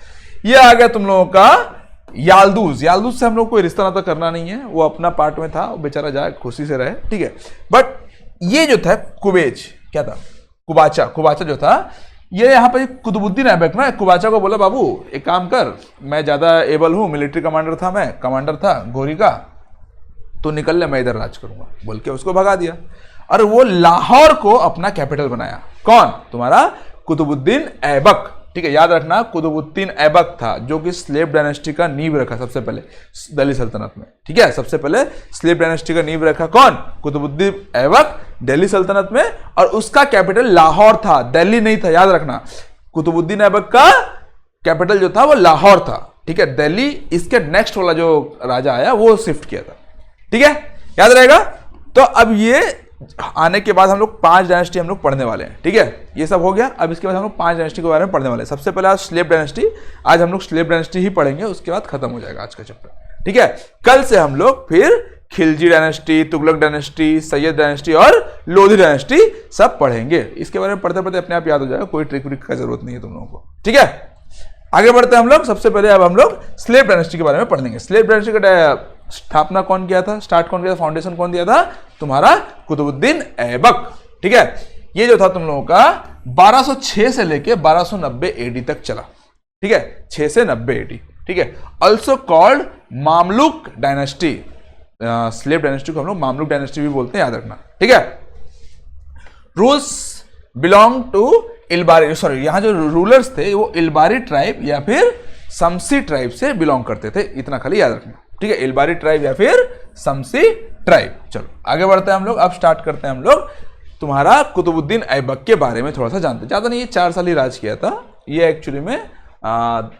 [SPEAKER 1] ये आ गया तुम लोगों का याल्दूज। याल्दूज से हम लोग कोई रिश्ता नाता करना नहीं है, वो अपना पार्ट में था, वो बेचारा जाए खुशी से रहे, ठीक है। बट ये जो था कुबेज, क्या था, कुबाचा जो था, ये यहाँ पे कुतुबुद्दीन ऐबक ना कुबाचा को बोला, बाबू एक काम कर, मैं ज्यादा एबल हूँ, मिलिट्री कमांडर था, मैं कमांडर था घोरी का, तो निकल ले, मैं इधर राज करूंगा, बोल के उसको भगा दिया। और वो लाहौर को अपना कैपिटल बनाया। कौन, तुम्हारा कुतुबुद्दीन ऐबक, ठीक है। याद रखना, कुतुबुद्दीन ऐबक था जो कि स्लेव डायनेस्टी का नींव रखा सबसे पहले दिल्ली सल्तनत में, ठीक है। सबसे पहले स्लेव डायनेस्टी का नींव रखा कौन, कुतुबुद्दीन ऐबक, दिल्ली सल्तनत में, और उसका कैपिटल लाहौर था, दिल्ली नहीं था। याद रखना, कुतुबुद्दीन ऐबक का कैपिटल जो था वो लाहौर था, ठीक है। दिल्ली इसके नेक्स्ट वाला जो राजा आया वो शिफ्ट किया था, ठीक है, याद रहेगा। तो अब ये आने के बाद हम लोग 5 डायनेस्टी हम लोग पढ़ने वाले हैं, ठीक है। ये सब हो गया, अब इसके बाद हम लोग 5 डायनेस्टी के बारे में पढ़ने वाले हैं। सबसे पहले आज स्लेव डायनेस्टी, आज हम लोग स्लेव डायनेस्टी ही पढ़ेंगे, उसके बाद खत्म हो जाएगा आज का चैप्टर, ठीक है। कल से हम लोग फिर Khilji dynasty, Tughlaq dynasty, Syed dynasty और लोधी डायनेस्टी सब पढ़ेंगे। इसके बारे में पढ़ते पढ़ते अपने आप याद हो जाएगा, कोई ट्रिक व्रिक का जरूरत नहीं है तुम लोगों को, ठीक है। आगे बढ़ते हैं हम लोग। सबसे पहले अब हम लोग स्लेव डायनेस्टी के बारे में पढ़ेंगे। स्लेव डायनेस्टी का स्थापना कौन किया था, स्टार्ट कौन किया था, फाउंडेशन कौन दिया था, तुम्हारा कुतुबुद्दीन ऐबक, ठीक है। ये जो था तुम लोगों का 1206 से लेके 1290 एडी तक चला, ठीक है, 6 से 90 एडी, ठीक है। Also called Mamluk dynasty, slave dynasty को हम लोग मामलुक डायनेस्टी भी बोलते हैं, याद रखना, ठीक है। Rules belong to Ilbari, sorry, यहां जो रूलर्स थे वो इलबारी ट्राइब या फिर समसी ट्राइब से बिलोंग करते थे, इतना खाली याद रखना, ठीक है। इलबारी ट्राइब या फिर समसी ट्राइब। चलो आगे बढ़ते हैं हम लोग। अब स्टार्ट करते हैं हम लोग तुम्हारा कुतुबुद्दीन ऐबक के बारे में थोड़ा सा जानते हैं। ज्यादा नहीं, ये 4 साल ही राज किया था। ये एक्चुअली में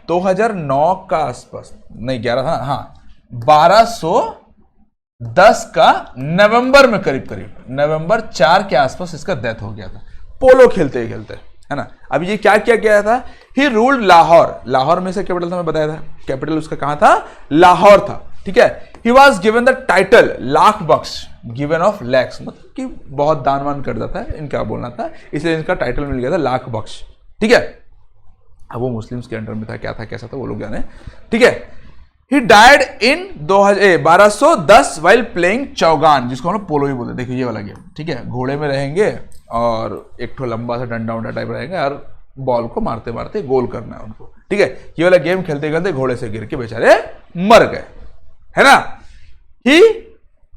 [SPEAKER 1] 2009 का आसपास, नहीं 11 था, हाँ 1210 का नवंबर में, करीब नवंबर 4 के आसपास इसका डेथ हो गया था, पोलो खेलते खेलते, है ना। अब ये क्या क्या किया था, ही रूल्ड लाहौर, लाहौर में से कैपिटल था, मैं बताया था, कैपिटल उसका कहां था, लाहौर था, ठीक है। He was given the title lakh Bakhsh, given of lakhs, मतलब कि बहुत दान वान कर देता है, इनका बोलना था, इसलिए इनका टाइटल मिल गया था लाख बख्श, ठीक है। अब वो मुस्लिम्स के अंडर में था, क्या था कैसा था वो लोग जाने, ठीक है। He died in 1210 while playing Chaugan, जिसको हम लोग पोलो ही बोलते हैं। देखिए ये वाला गेम, ठीक है, घोड़े में रहेंगे और एक ठो लंबा सा डंडा उंडा टाइप रहेगा और बॉल को मारते मारते गोल करना है उनको, ठीक है। ये वाला गेम खेलते खेलते घोड़े से गिर के बेचारे मर गए, है ना। ही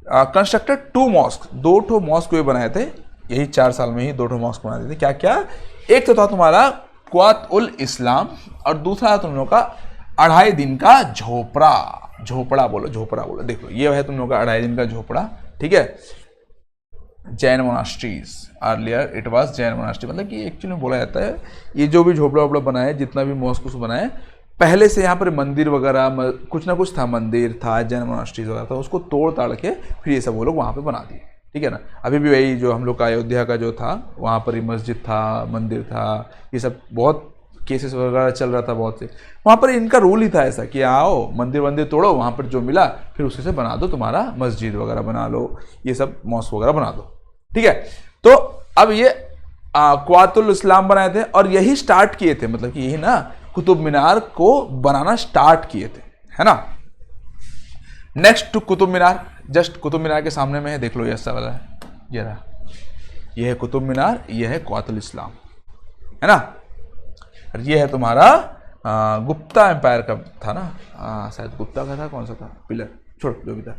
[SPEAKER 1] कंस्ट्रक्टेड 2 मॉस्क, 2 ठो मॉस्क वे बनाए थे, यही 4 साल में ही 2 ठो मॉस्क बनाए थे। क्या क्या, एक तो था तुम्हारा क्वात उल इस्लाम और दूसरा तुम लोग का 2.5 दिन का झोपड़ा बोलो, देखो ये है तुम लोग का 2.5 दिन का झोपड़ा, ठीक है। Jain monasteries, earlier it was Jain monastery, मतलब कि एक्चुअली बोला जाता है ये जो भी झोपड़ा वोपड़ा बनाए, जितना भी मॉस्क बनाए, पहले से यहाँ पर मंदिर वगैरह कुछ ना कुछ था, मंदिर था, जैन मोनास्ट्रीज वगैरह था, उसको तोड़ ताड़ के फिर ये सब वो लोग वहाँ पे बना दिए, ठीक है ना। अभी भी वही जो हम लोग का अयोध्या का जो था, वहाँ पर ही मस्जिद था, मंदिर था, ये सब बहुत केसेस वगैरह चल रहा था बहुत से। वहाँ पर इनका रूल ही था ऐसा कि आओ मंदिर वंदिर तोड़ो, वहाँ पर जो मिला फिर उसी से बना दो, तुम्हारा मस्जिद वगैरह बना लो, ये सब मॉस्क वगैरह बना दो, ठीक है। तो अब ये क्वातुल इस्लाम बनाए थे और यही स्टार्ट किए थे, मतलब कि यही ना कुतुब मीनार को बनाना स्टार्ट किए थे, है ना। Next to Qutub Minar, just Qutub Minar के सामने में है, देख लो ये ऐसा वाला है, ये रहा, ये है कुतुब मीनार, ये है क्वातुल इस्लाम, है ना। ये है तुम्हारा गुप्ता एम्पायर का था ना, शायद गुप्ता का था, कौन सा था, पिलर, छोड़ जो भी था।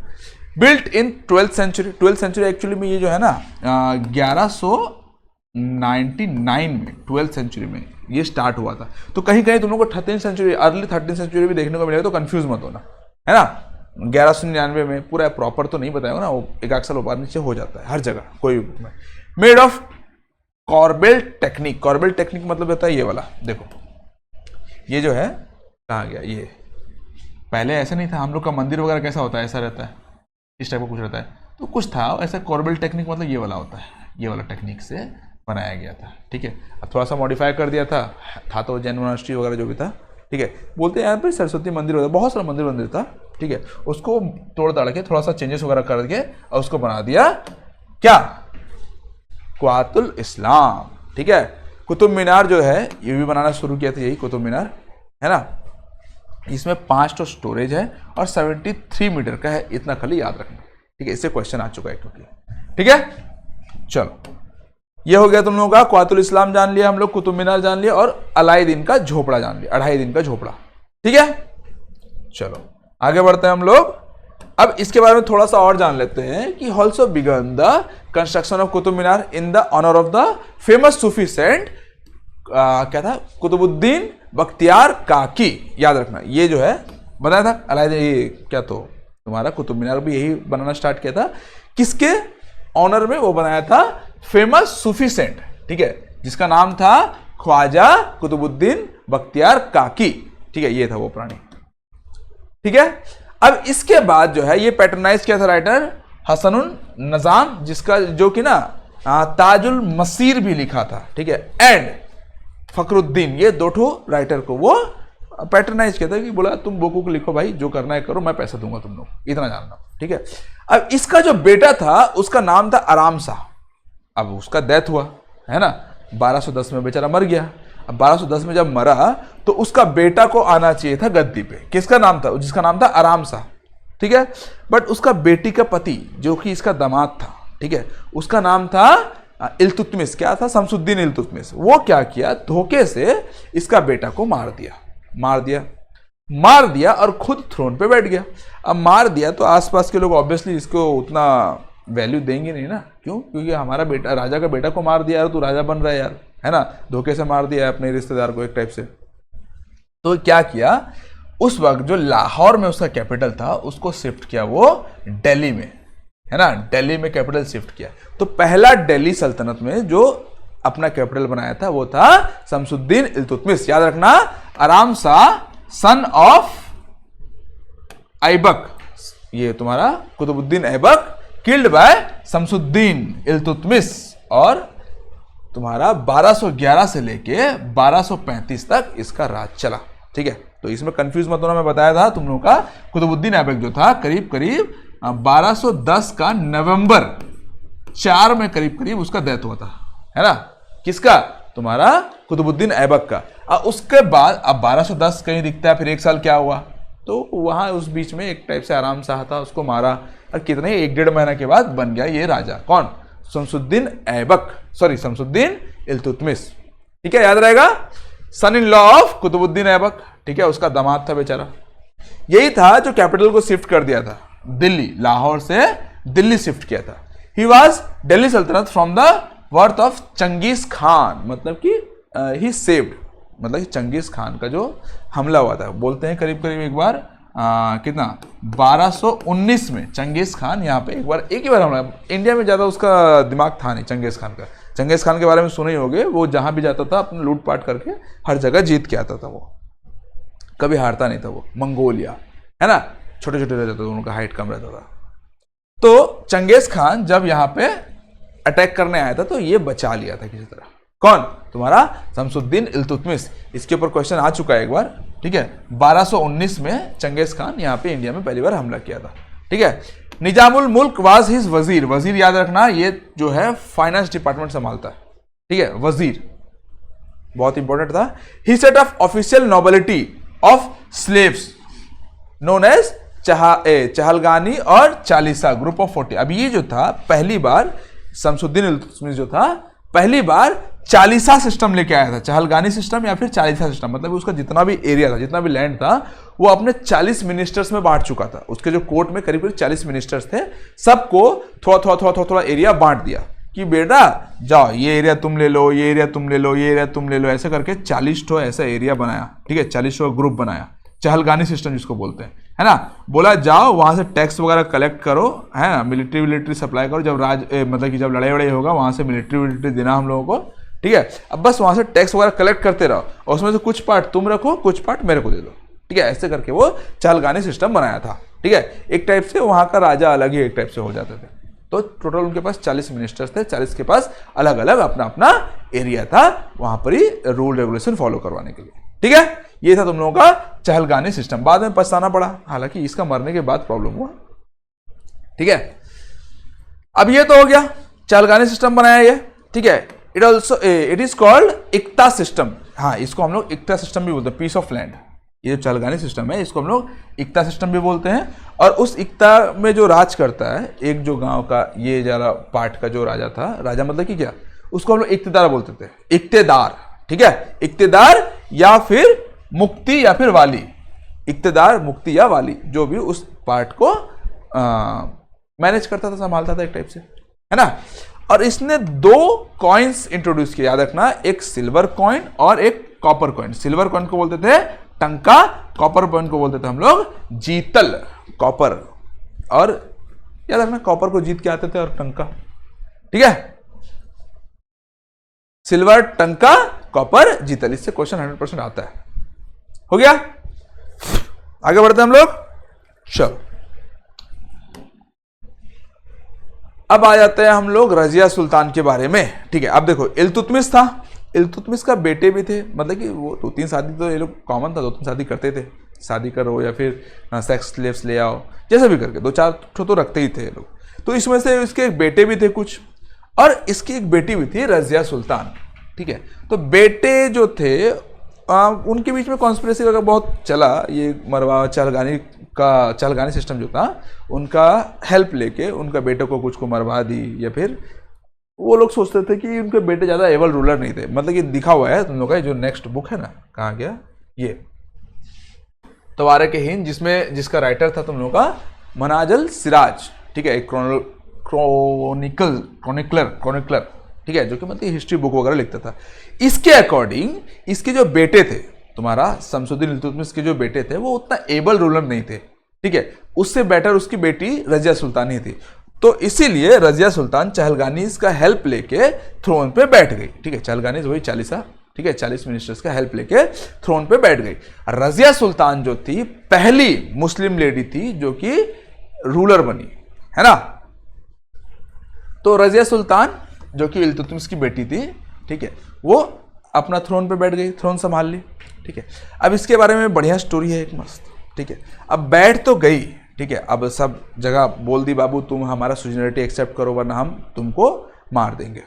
[SPEAKER 1] Built in 12th century, 12th century actually में ये जो है ना 1199 में, 12th सेंचुरी में ये स्टार्ट हुआ था। तो कहीं कहीं तुम लोग को 13th century, early 13th century भी देखने को मिलेगा, तो कंफ्यूज मत होना, है ना। 1199 में पूरा प्रॉपर तो नहीं बताया ना, वो एक साल ऊपर नीचे हो जाता है हर जगह कोई भी बुक में। Made of corbel technique, corbel technique मतलब होता है ये वाला, देखो ये जो है कहाँ गया, ये पहले ऐसा नहीं था, हम लोग का मंदिर वगैरह कैसा होता है, ऐसा रहता है, इस टाइप का कुछ रहता है, तो कुछ था ऐसा। कॉर्बेल टेक्निक मतलब ये वाला होता है, ये वाला टेक्निक से बनाया गया था, ठीक है। अब थोड़ा सा मॉडिफाई कर दिया था तो जैन मोनास्ट्री वगैरह जो भी था, ठीक है। बोलते हैं यहाँ पे सरस्वती मंदिर होता है, बहुत सारा मंदिर था, ठीक है। उसको तोड़ ताड़ के थोड़ा सा चेंजेस वगैरह करके और उसको बना दिया क्या, क्वातुल इस्लाम, ठीक है। कुतुब मीनार जो है ये भी बनाना शुरू किया था, यही कुतुब मीनार है ना। इसमें 5 तो स्टोरेज है और 73 मीटर का है, इतना खाली याद रखना, ठीक है। इससे क्वेश्चन आ चुका है क्योंकि, ठीक है। चलो ये हो गया तुम लोगों का, क्वातुल इस्लाम जान लिया हम लोग, कुतुब मीनार जान लिया और अलाउद्दीन का झोपड़ा जान लिया, 2.5 दिन का झोपड़ा, ठीक है। चलो आगे बढ़ते हैं हम लोग। अब इसके बारे में थोड़ा सा और जान लेते हैं कि also began the construction of Qutub Minar in the honour of the famous Sufi saint, क्या था, कुतुबुद्दीन बख्तियार काकी। याद रखना ये जो है बताया था अलाउद्दीन, ये क्या तो तुम्हारा कुतुब मीनार भी यही बनाना स्टार्ट किया था, किसके ऑनर में, वो बनाया था फेमस सूफी सेंट, ठीक है, जिसका नाम था ख्वाजा कुतुबुद्दीन बख्तियार काकी, ठीक है। ये था वो प्राणी, ठीक है। अब इसके बाद जो है ये पैटर्नाइज किया था राइटर हसनुन नजाम, जिसका जो कि ना ताजुल मसीर भी लिखा था, ठीक है, एंड फखरुद्दीन, ये 2 राइटर को वो पैटर्नाइज किया था कि बोला तुम बुक लिखो भाई, जो करना है करो, मैं पैसा दूंगा तुम लोग, इतना जानना, ठीक है। अब इसका जो बेटा था उसका नाम था आराम शाह, अब उसका डेथ हुआ है ना, 1210 में बेचारा मर गया। अब 1210 में जब मरा तो उसका बेटा को आना चाहिए था गद्दी पे, किसका नाम था, जिसका नाम था आराम शाह, ठीक है। बट उसका बेटी का पति जो कि इसका दामाद था, ठीक है, उसका नाम था इल्तुतमिश, क्या था, शमसुद्दीन इल्तुतमिश। वो क्या किया, धोखे से इसका बेटा को मार दिया और खुद थ्रोन पे बैठ गया। अब मार दिया तो आसपास के लोग ऑब्वियसली इसको उतना वैल्यू देंगे नहीं ना, क्यों, क्योंकि हमारा बेटा, राजा का बेटा को मार दिया यार, तू राजा बन रहा है यार, है ना, धोखे से मार दिया है अपने रिश्तेदार को एक टाइप से। तो क्या किया, उस वक्त जो लाहौर में उसका कैपिटल था उसको शिफ्ट किया वो दिल्ली में, है ना, दिल्ली में कैपिटल शिफ्ट किया। तो पहला दिल्ली सल्तनत में जो अपना कैपिटल बनाया था वो था शमसुद्दीन इल्तुतमिश। याद रखना, आराम शाह सन ऑफ ऐबक, ये तुम्हारा कुतुबुद्दीन ऐबक, किल्ड बाय शमसुद्दीन इल्तुतमिश, और तुम्हारा 1211 से लेके 1235 तक इसका राज चला, ठीक है। तो इसमें कंफ्यूज मत होना, मैं बताया था तुम लोगों का, कुतुबुद्दीन ऐबक जो था करीब करीब 1210 का नवंबर 4 में करीब करीब उसका डेथ हुआ था, है ना, किसका, तुम्हारा कुतुबुद्दीन ऐबक का। और उसके बाद अब 1210 कहीं दिखता है, फिर 1 साल क्या हुआ, तो वहां उस बीच में एक टाइप से आराम शाह था, उसको मारा और कितने 1-1.5 महीना के बाद बन गया ये राजा, कौन, शमसुद्दीन ऐबक, सॉरी शमसुद्दीन इल्तुतमिश, ठीक है, याद रहेगा, son in law of Qutbuddin Aibak, ठीक है, उसका दामाद था बेचारा। यही था जो कैपिटल को शिफ्ट कर दिया था दिल्ली, लाहौर से दिल्ली शिफ्ट किया था। ही was Delhi sultanate from the wrath of Genghis Khan, मतलब कि ही सेव्ड, मतलब कि चंगेज खान का जो हमला हुआ था, बोलते हैं करीब करीब एक बार कितना 1219 में चंगेज खान यहाँ पे एक ही बार हमला, इंडिया में ज़्यादा उसका दिमाग था नहीं चंगेज खान का। चंगेज खान के बारे में सुने ही होंगे, वो जहाँ भी जाता था अपने लूटपाट करके हर जगह जीत के आता था, वो कभी हारता नहीं था, वो मंगोलिया, है ना, छोटे छोटे रहते थे, उनका हाइट कम रहता था। तो चंगेज खान जब यहाँ पे अटैक करने आया था तो ये बचा लिया था किसी तरह, कौन, तुम्हारा शमसुद्दीन इल्तुतमिश। इसके ऊपर क्वेश्चन आ चुका है एक बार, ठीक है। 1219 में चंगेज खान यहाँ पे इंडिया में पहली बार हमला किया था, ठीक है। निजामुल मुल्क वाज हिज वजीर, वजीर याद रखना, ये जो है फाइनेंस डिपार्टमेंट संभालता है, ठीक है, वजीर बहुत इंपॉर्टेंट था। He set of official nobility of slaves known as Chahalgani और चालीसा, ग्रुप ऑफ 40। अब ये जो था पहली बार शमसुद्दीन इल्तुतमिश जो था पहली बार चालीसा सिस्टम लेके आया था, चहलगानी सिस्टम या फिर चालीसा सिस्टम, मतलब उसका जितना भी एरिया था, जितना भी लैंड था, वो अपने 40 मिनिस्टर्स में बांट चुका था। उसके जो कोर्ट में करीब करीब 40 मिनिस्टर्स थे, सबको थोड़ा एरिया बांट दिया कि बेटा जाओ ये एरिया तुम ले लो, ये एरिया तुम ले लो, ये एरिया तुम ले लो, ऐसे करके 40 ऐसा एरिया बनाया, ठीक है, 40 ग्रुप बनाया, चहलगानी सिस्टम जिसको बोलते हैं। है ना, बोला जाओ वहां से टैक्स वगैरह कलेक्ट करो, है ना, मिलिट्री सप्लाई करो, जब मतलब कि जब लड़ाई वड़ाई होगा वहां से मिलिट्री देना हम लोगों को, ठीक है। अब बस वहां से टैक्स वगैरह कलेक्ट करते रहो और उसमें से कुछ पार्ट तुम रखो, कुछ पार्ट मेरे को दे दो, ठीक है। ऐसे करके वो चहलगानी सिस्टम बनाया था, ठीक है। एक टाइप से वहां का राजा अलग ही एक टाइप से हो जाते थे। तो टोटल उनके पास 40 मिनिस्टर्स थे, 40 के पास अलग अलग अपना अपना एरिया था वहां पर ही रूल रेगुलेशन फॉलो करवाने के लिए, ठीक है। ये था तुम लोगों का चहलगानी सिस्टम। बाद में पछताना पड़ा, हालांकि इसका मरने के बाद प्रॉब्लम हुआ, ठीक है। अब ये तो हो गया, चहलगानी सिस्टम बनाया ये, ठीक है। It is called iqta system. हाँ, इसको हम लोग इक्ता सिस्टम भी बोलते हैं, पीस ऑफ लैंड। ये जो चहलगानी सिस्टम है इसको हम लोग इक्ता सिस्टम भी बोलते हैं। और उस इक्ता में जो राज करता है, एक जो गांव का ये जरा पार्ट का जो राजा था, राजा मतलब कि क्या, उसको हम लोग इक्तेदार बोलते थे, इक्तेदार, ठीक है। इक्तेदार या फिर मुक्ति या फिर वाली, इक्तेदार, मुक्ति या वाली, जो भी उस पार्ट को मैनेज करता था, संभालता था एक टाइप से, है ना। और इसने 2 कॉइन्स इंट्रोड्यूस किए, याद रखना, एक सिल्वर कॉइन और एक कॉपर कॉइन। सिल्वर कॉइन को बोलते थे टंका, कॉपर कॉइन को बोलते थे हम लोग जीतल, कॉपर। और याद रखना, कॉपर को जीत के आते थे और टंका, ठीक है। सिल्वर, टंका, कॉपर, जीतल, इससे क्वेश्चन 100% आता है। हो गया, आगे बढ़ते हैं हम लोग। चलो अब आ जाते हैं हम लोग रजिया सुल्तान के बारे में, ठीक है। अब देखो, इल्तुतमिश था, इल्तुतमिश का बेटे भी थे, मतलब कि वो 2-3 शादी तो ये लोग कॉमन था, 2-3 शादी करते थे, शादी करो या फिर सेक्स स्लेव्स ले आओ, जैसे भी करके 2-4 तो रखते ही थे ये लोग। तो इसमें से इसके एक बेटे भी थे कुछ, और इसकी एक बेटी भी थी रजिया सुल्तान, ठीक है। तो बेटे जो थे उनके बीच में कॉन्स्पिरेसी वगैरह बहुत चला, ये मरवा चहलगानी सिस्टम जो था उनका हेल्प लेके उनका बेटे को कुछ को मरवा दी, या फिर वो लोग सोचते थे कि उनके बेटे ज़्यादा एबल रूलर नहीं थे। मतलब ये दिखा हुआ है तुम लोग का जो नेक्स्ट बुक है ना, कहाँ गया ये, तवारीख हिंद, जिसका राइटर था तुम लोग का मनाजल सिराज, ठीक है। एक क्रॉनिकलर, ठीक है, जो कि मतलब हिस्ट्री बुक वगैरह लिखता था। इसके अकॉर्डिंग इसके जो बेटे थे, तुम्हारा शमसुद्दीन इल्तुतमिश के जो बेटे थे, वो उतना एबल रूलर नहीं थे, ठीक है। उससे बेटर उसकी बेटी रजिया सुल्तान ही थी। तो इसीलिए रजिया सुल्तान चहलगानीज का हेल्प लेके थ्रोन पे बैठ गई, ठीक है। चहलगानीज वही 40, ठीक है, 40 मिनिस्टर्स का हेल्प लेके थ्रोन पे बैठ गई। रजिया सुल्तान जो थी पहली मुस्लिम लेडी थी जो कि रूलर बनी, है ना। तो रजिया सुल्तान जो कि इल्तुतमिश की बेटी थी, ठीक है, वो अपना थ्रोन पे बैठ गई, थ्रोन संभाल ली, ठीक है। अब इसके बारे में बढ़िया स्टोरी है एक मस्त, ठीक है। अब बैठ तो गई, ठीक है, अब सब जगह बोल दी बाबू तुम हमारा सुजनिटी एक्सेप्ट करो वरना हम तुमको मार देंगे,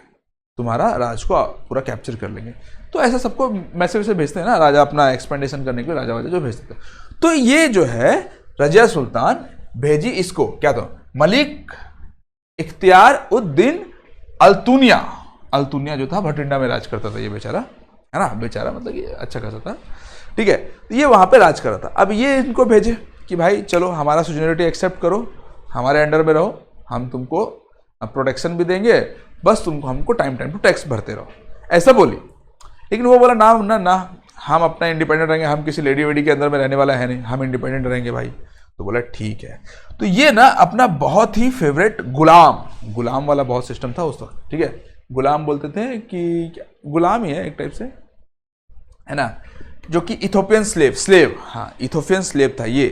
[SPEAKER 1] तुम्हारा राज को पूरा कैप्चर कर लेंगे। तो ऐसा सबको मैसेज से भेजते हैं ना, राजा अपना एक्सपेंडेशन करने के लिए राजा वाजा जो भेजते थे। तो ये जो है रजिया सुल्तान भेजी इसको, क्या तो मलिक इख्तियार उद्दीन अल्तुनिया जो था भटिंडा में राज करता था ये बेचारा, है ना। बेचारा मतलब ये अच्छा खासा था, ठीक है। तो ये वहां पे राज कर रहा था। अब ये इनको भेजे कि भाई चलो हमारा सुजनिटी एक्सेप्ट करो, हमारे अंडर में रहो, हम तुमको प्रोटेक्शन भी देंगे, बस तुमको हमको टाइम टू टैक्स भरते रहो, ऐसा बोली। लेकिन वो बोला ना ना ना, हम अपना इंडिपेंडेंट रहेंगे, हम किसी लेडी वेडी के अंदर में रहने वाला है नहीं, हम इंडिपेंडेंट रहेंगे भाई। तो बोला ठीक है। तो ये ना अपना बहुत ही फेवरेट गुलाम वाला बहुत सिस्टम था उस वक्त, ठीक है। गुलाम बोलते थे कि गुलाम ही है एक टाइप से, है ना, जो कि इथोपियन स्लेव, हाँ इथोपियन स्लेव था ये,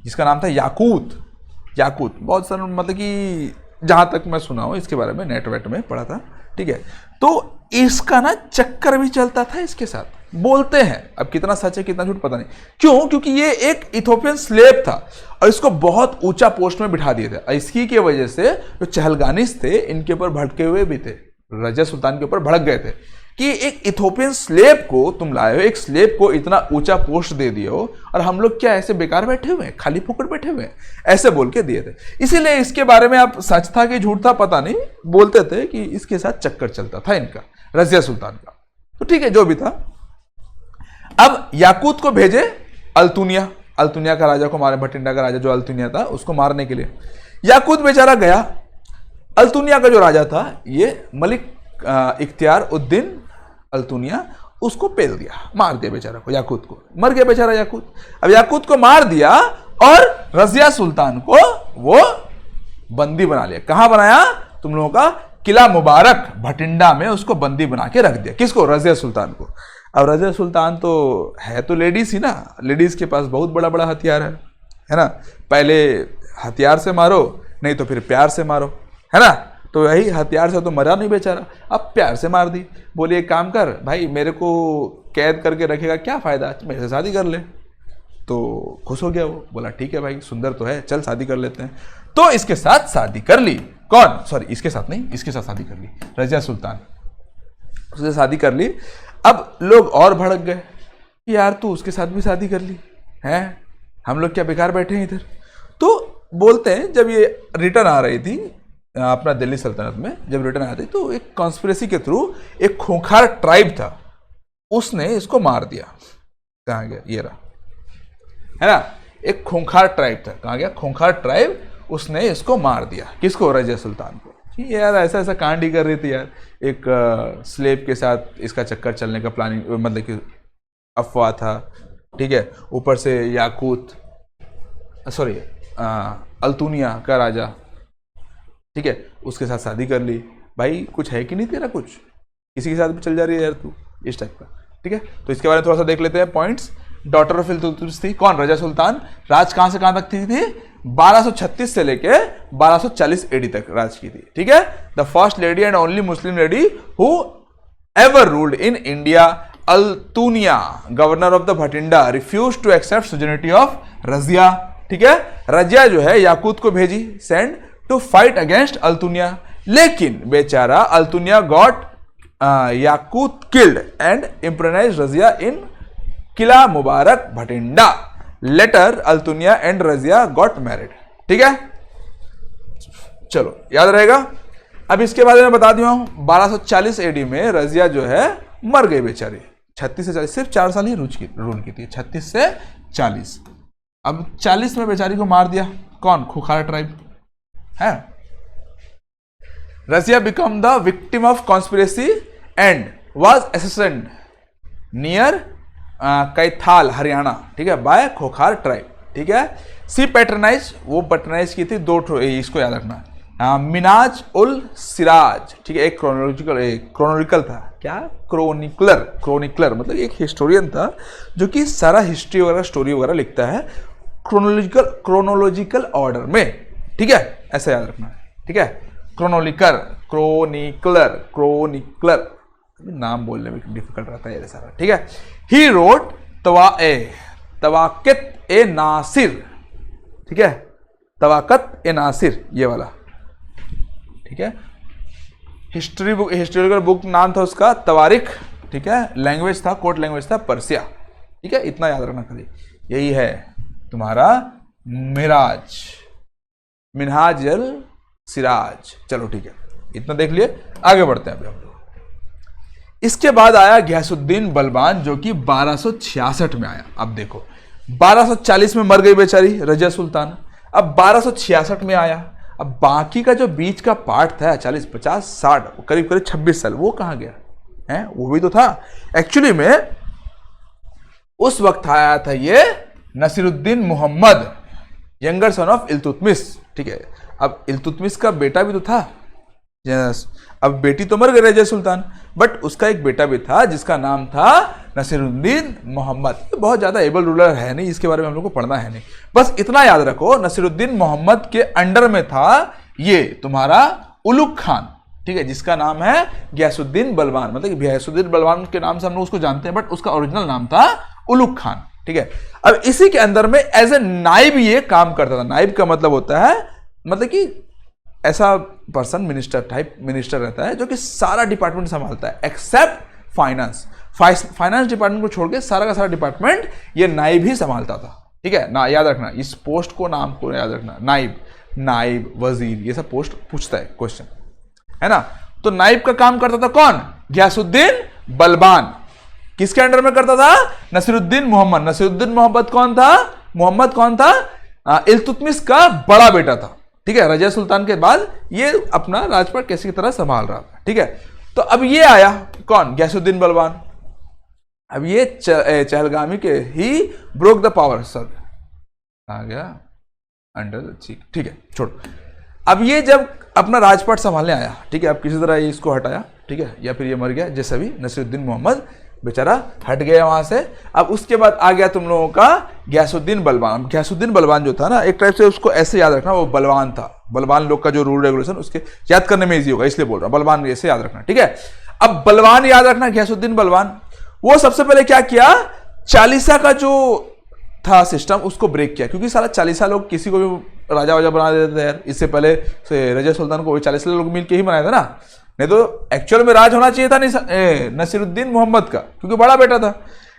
[SPEAKER 1] जिसका नाम था याकूत। बहुत सारा मतलब कि जहां तक मैं सुना हूं इसके बारे में, नेट वेट में पढ़ा था, ठीक है। तो इसका ना चक्कर भी चलता था इसके साथ, बोलते हैं, अब कितना सच है कितना झूठ पता नहीं। क्यों? क्योंकि ये एक इथोपियन स्लेव था और इसको बहुत ऊंचा पोस्ट में बिठा दिए थे। इसकी की वजह से जो चहलगानीज थे इनके ऊपर भड़के हुए भी थे, रजिया सुल्तान के ऊपर भड़क गए थे कि एक इथोपियन स्लेव को तुम लाए हो, एक स्लेव को इतना ऊंचा पोस्ट दे दिए हो, और हम लोग क्या ऐसे बेकार बैठे हुए हैं, खाली फुकट बैठे हुए हैं, ऐसे बोल के दिए थे। इसीलिए इसके बारे में आप सच था कि झूठ था पता नहीं, बोलते थे कि इसके साथ चक्कर चलता था इनका, रजिया सुल्तान का। तो ठीक है, जो भी था। अब याकूत को भेजे अल्तुनिया का राजा को मारे, भटिंडा का राजा जो अल्तुनिया था उसको मारने के लिए। याकूत बेचारा गया, अल्तुनिया का जो राजा था ये मलिक इख्तियार उद्दीन अल्तुनिया, उसको पेल दिया, मार दिया बेचारा को, याकूत को। मर गया बेचारा याकूत। अब याकूत को मार दिया और रजिया सुल्तान को वो बंदी बना लिया। कहां बनाया? तुम लोगों का किला मुबारक भटिंडा में उसको बंदी बना के रख दिया। किसको? रजिया सुल्तान को। अब रजिया सुल्तान तो है तो लेडीज ही ना, लेडीज के पास बहुत बड़ा बड़ा हथियार है ना। पहले हथियार से मारो, नहीं तो फिर प्यार से मारो, है ना। तो वही हथियार से तो मरा नहीं बेचारा, अब प्यार से मार दी। बोले एक काम कर भाई, मेरे को कैद करके रखेगा क्या फायदा, मेरे से शादी कर ले। तो खुश हो गया वो, बोला ठीक है भाई, सुंदर तो है, चल शादी कर लेते हैं। तो इसके साथ शादी कर ली। कौन? सॉरी, इसके साथ नहीं, इसके साथ शादी कर ली रजिया सुल्तान, उससे शादी कर ली। अब लोग और भड़क गए, यार तू उसके साथ भी शादी कर ली है, हम लोग क्या बेकार बैठे हैं इधर। तो बोलते हैं जब ये रिटर्न आ रही थी अपना दिल्ली सल्तनत में, जब रिटर्न आ रही तो एक कॉन्स्पिरेसी के थ्रू एक खूंखार ट्राइब था, उसने इसको मार दिया। कहाँ गया? ये रहा, है ना। एक खूंखार ट्राइब था, कहाँ गया? खूंखार ट्राइब, उसने इसको मार दिया। किसको? रजिया सुल्तान को। यार ऐसा ऐसा कांड ही कर रही थी यार, एक स्लेब के साथ इसका चक्कर चलने का प्लानिंग, मतलब कि अफवाह था, ठीक है। ऊपर से याकूत, सॉरी अल्तुनिया का राजा, ठीक है, उसके साथ शादी कर ली। भाई कुछ है कि नहीं तेरा, कुछ किसी के साथ भी चल जा रही है यार तू, इस टाइप का, ठीक है। तो इसके बारे में थोड़ा सा देख लेते हैं पॉइंट्स। डॉटर ऑफ इल्तुतमिश थी कौन? रजिया सुल्तान। राज कहां से कहां तक थी? 1236 से लेके 1240 एडी तक राज की थी, ठीक है। The first lady and only Muslim lady who ever ruled in India, Altunia, governor of the Bhatinda, refuse to accept suzerainty of Razia, ठीक है। रजिया जो है याकूत को भेजी, send to fight against Altunia, लेकिन बेचारा Altunia got Yakut killed and imprisoned Razia in Qila Mubarak Bhatinda. Later Altunia and Razia got married, ठीक है। चलो याद रहेगा। अब इसके बारे में बता दिया हूं, 1240 एडी में रजिया जो है मर गई बेचारी। 36 से 40, सिर्फ 4 साल ही रूल की थी, 36 से 40। अब 40 में बेचारी को मार दिया कौन? खुखार ट्राइब है। Razia become the victim of conspiracy and was assassinated near Kaithal Haryana, ठीक है, बाय खोखार ट्राइब, ठीक है। सी पैटर्नाइज, वो पैटर्नाइज की थी दो, इसको याद रखना, मिनाज उल सिराज, ठीक है। एक क्रोनोलिकल था, क्या? क्रोनिकलर मतलब एक हिस्टोरियन था जो कि सारा हिस्ट्री वगैरह स्टोरी वगैरह लिखता है क्रोनोलॉजिकल ऑर्डर में, ठीक है, ऐसा याद रखना है, ठीक है। क्रोनिकलर नाम बोलने में डिफिकल्ट रहता है ये सारा, ठीक है। ही रोट तवाकत ए नासिर, ठीक है, तवाकत ए नासिर, ये वाला, ठीक है। हिस्टोरिकल बुक नाम था उसका तवारिख, ठीक है। लैंग्वेज था, कोड लैंग्वेज था पर्सिया, ठीक है। इतना याद रखना खाली, यही है तुम्हारा मिनहाज अल सिराज। चलो ठीक है, इतना देख लिए, आगे बढ़ते हैं अभी हम लोग। इसके बाद आया घियासुद्दीन बलबान, जो कि 1266 में आया। अब देखो 1240 में मर गई बेचारी रजिया सुल्तान, अब 1266 में आया। अब बाकी का जो बीच का पार्ट था 40, 50, 60, करीब करीब 26 साल, वो कहां गया है? वो भी तो था। एक्चुअली में उस वक्त आया था ये Nasiruddin Mohammad, younger son of Iltutmish, ठीक है। अब इल्तुतमिश का बेटा भी तो था, अब बेटी तो मर गई रजिया सुल्तान, बट उसका एक बेटा भी था जिसका नाम था नसीरुद्दीन मोहम्मद। बहुत ज्यादा एबल रूलर है नहीं, इसके बारे में हम लोग को पढ़ना है नहीं, बस इतना याद रखो नसीरुद्दीन मोहम्मद के अंडर में था ये तुम्हारा उलुग खान, ठीक है, जिसका नाम है घियासुद्दीन बलबान। मतलब घियासुद्दीन बलबान के नाम से हम लोग उसको जानते हैं, बट उसका ओरिजिनल नाम था उलुग खान, ठीक है। अब इसी के अंदर में एज ए नाइब ये काम करता था। नाइब का मतलब होता है, मतलब कि ऐसा पर्सन, मिनिस्टर टाइप मिनिस्टर रहता है जो कि सारा डिपार्टमेंट संभालता है एक्सेप्ट फाइनेंस। फाइनेंस डिपार्टमेंट को छोड़ के सारा का सारा डिपार्टमेंट ये नाइब ही संभालता था, ठीक है ना। याद रखना इस पोस्ट को, नाम को याद रखना, नाइब वजीर, ये सब पोस्ट पूछता है क्वेश्चन, है ना। तो नाइब का काम करता था कौन? घियासुद्दीन बलबान। किसके अंडर में करता था? नसीरुद्दीन मोहम्मद। नसीरुद्दीन मोहम्मद कौन था? इल्तुतमिश का बड़ा बेटा था, ठीक है। रजिया सुल्तान के बाद ये अपना राजपाट कैसी तरह संभाल रहा था, ठीक है। तो अब ये आया कौन? घियासुद्दीन बलबान। अब ये चहलगामी के ही ब्रोक द पावर, सर आ गया अंडर चीक, ठीक है छोड़ो। अब ये जब अपना राजपाट संभालने आया, ठीक है, अब किसी तरह ये इसको हटाया, ठीक है, या फिर ये मर गया, जैसे भी नसीरुद्दीन मोहम्मद बेचारा हट गया वहां से। अब उसके बाद आ गया तुम लोगों का गयासुद्दीन बलवान। गयासुद्दीन बलवान जो था ना, एक टाइप से उसको ऐसे याद रखना, वो बलवान था। बलवान लोग का जो रूल रेगुलेशन, उसके याद करने में इजी होगा, इसलिए बोल रहा हूं, बलवान ऐसे याद रखना, ठीक है। अब बलवान याद रखना, गयासुद्दीन बलवान, वो सबसे पहले क्या किया, चालीसा का जो था सिस्टम उसको ब्रेक किया, क्योंकि सारा चालीसा लोग किसी को भी राजा वाजा बना देते थे यार। इससे पहले रजिया सुल्तान को चालीसा लोग मिलकर ही बनाया था ना, नहीं तो एक्चुअल में राज होना चाहिए था नसीरुद्दीन मोहम्मद का, क्योंकि बड़ा बेटा था।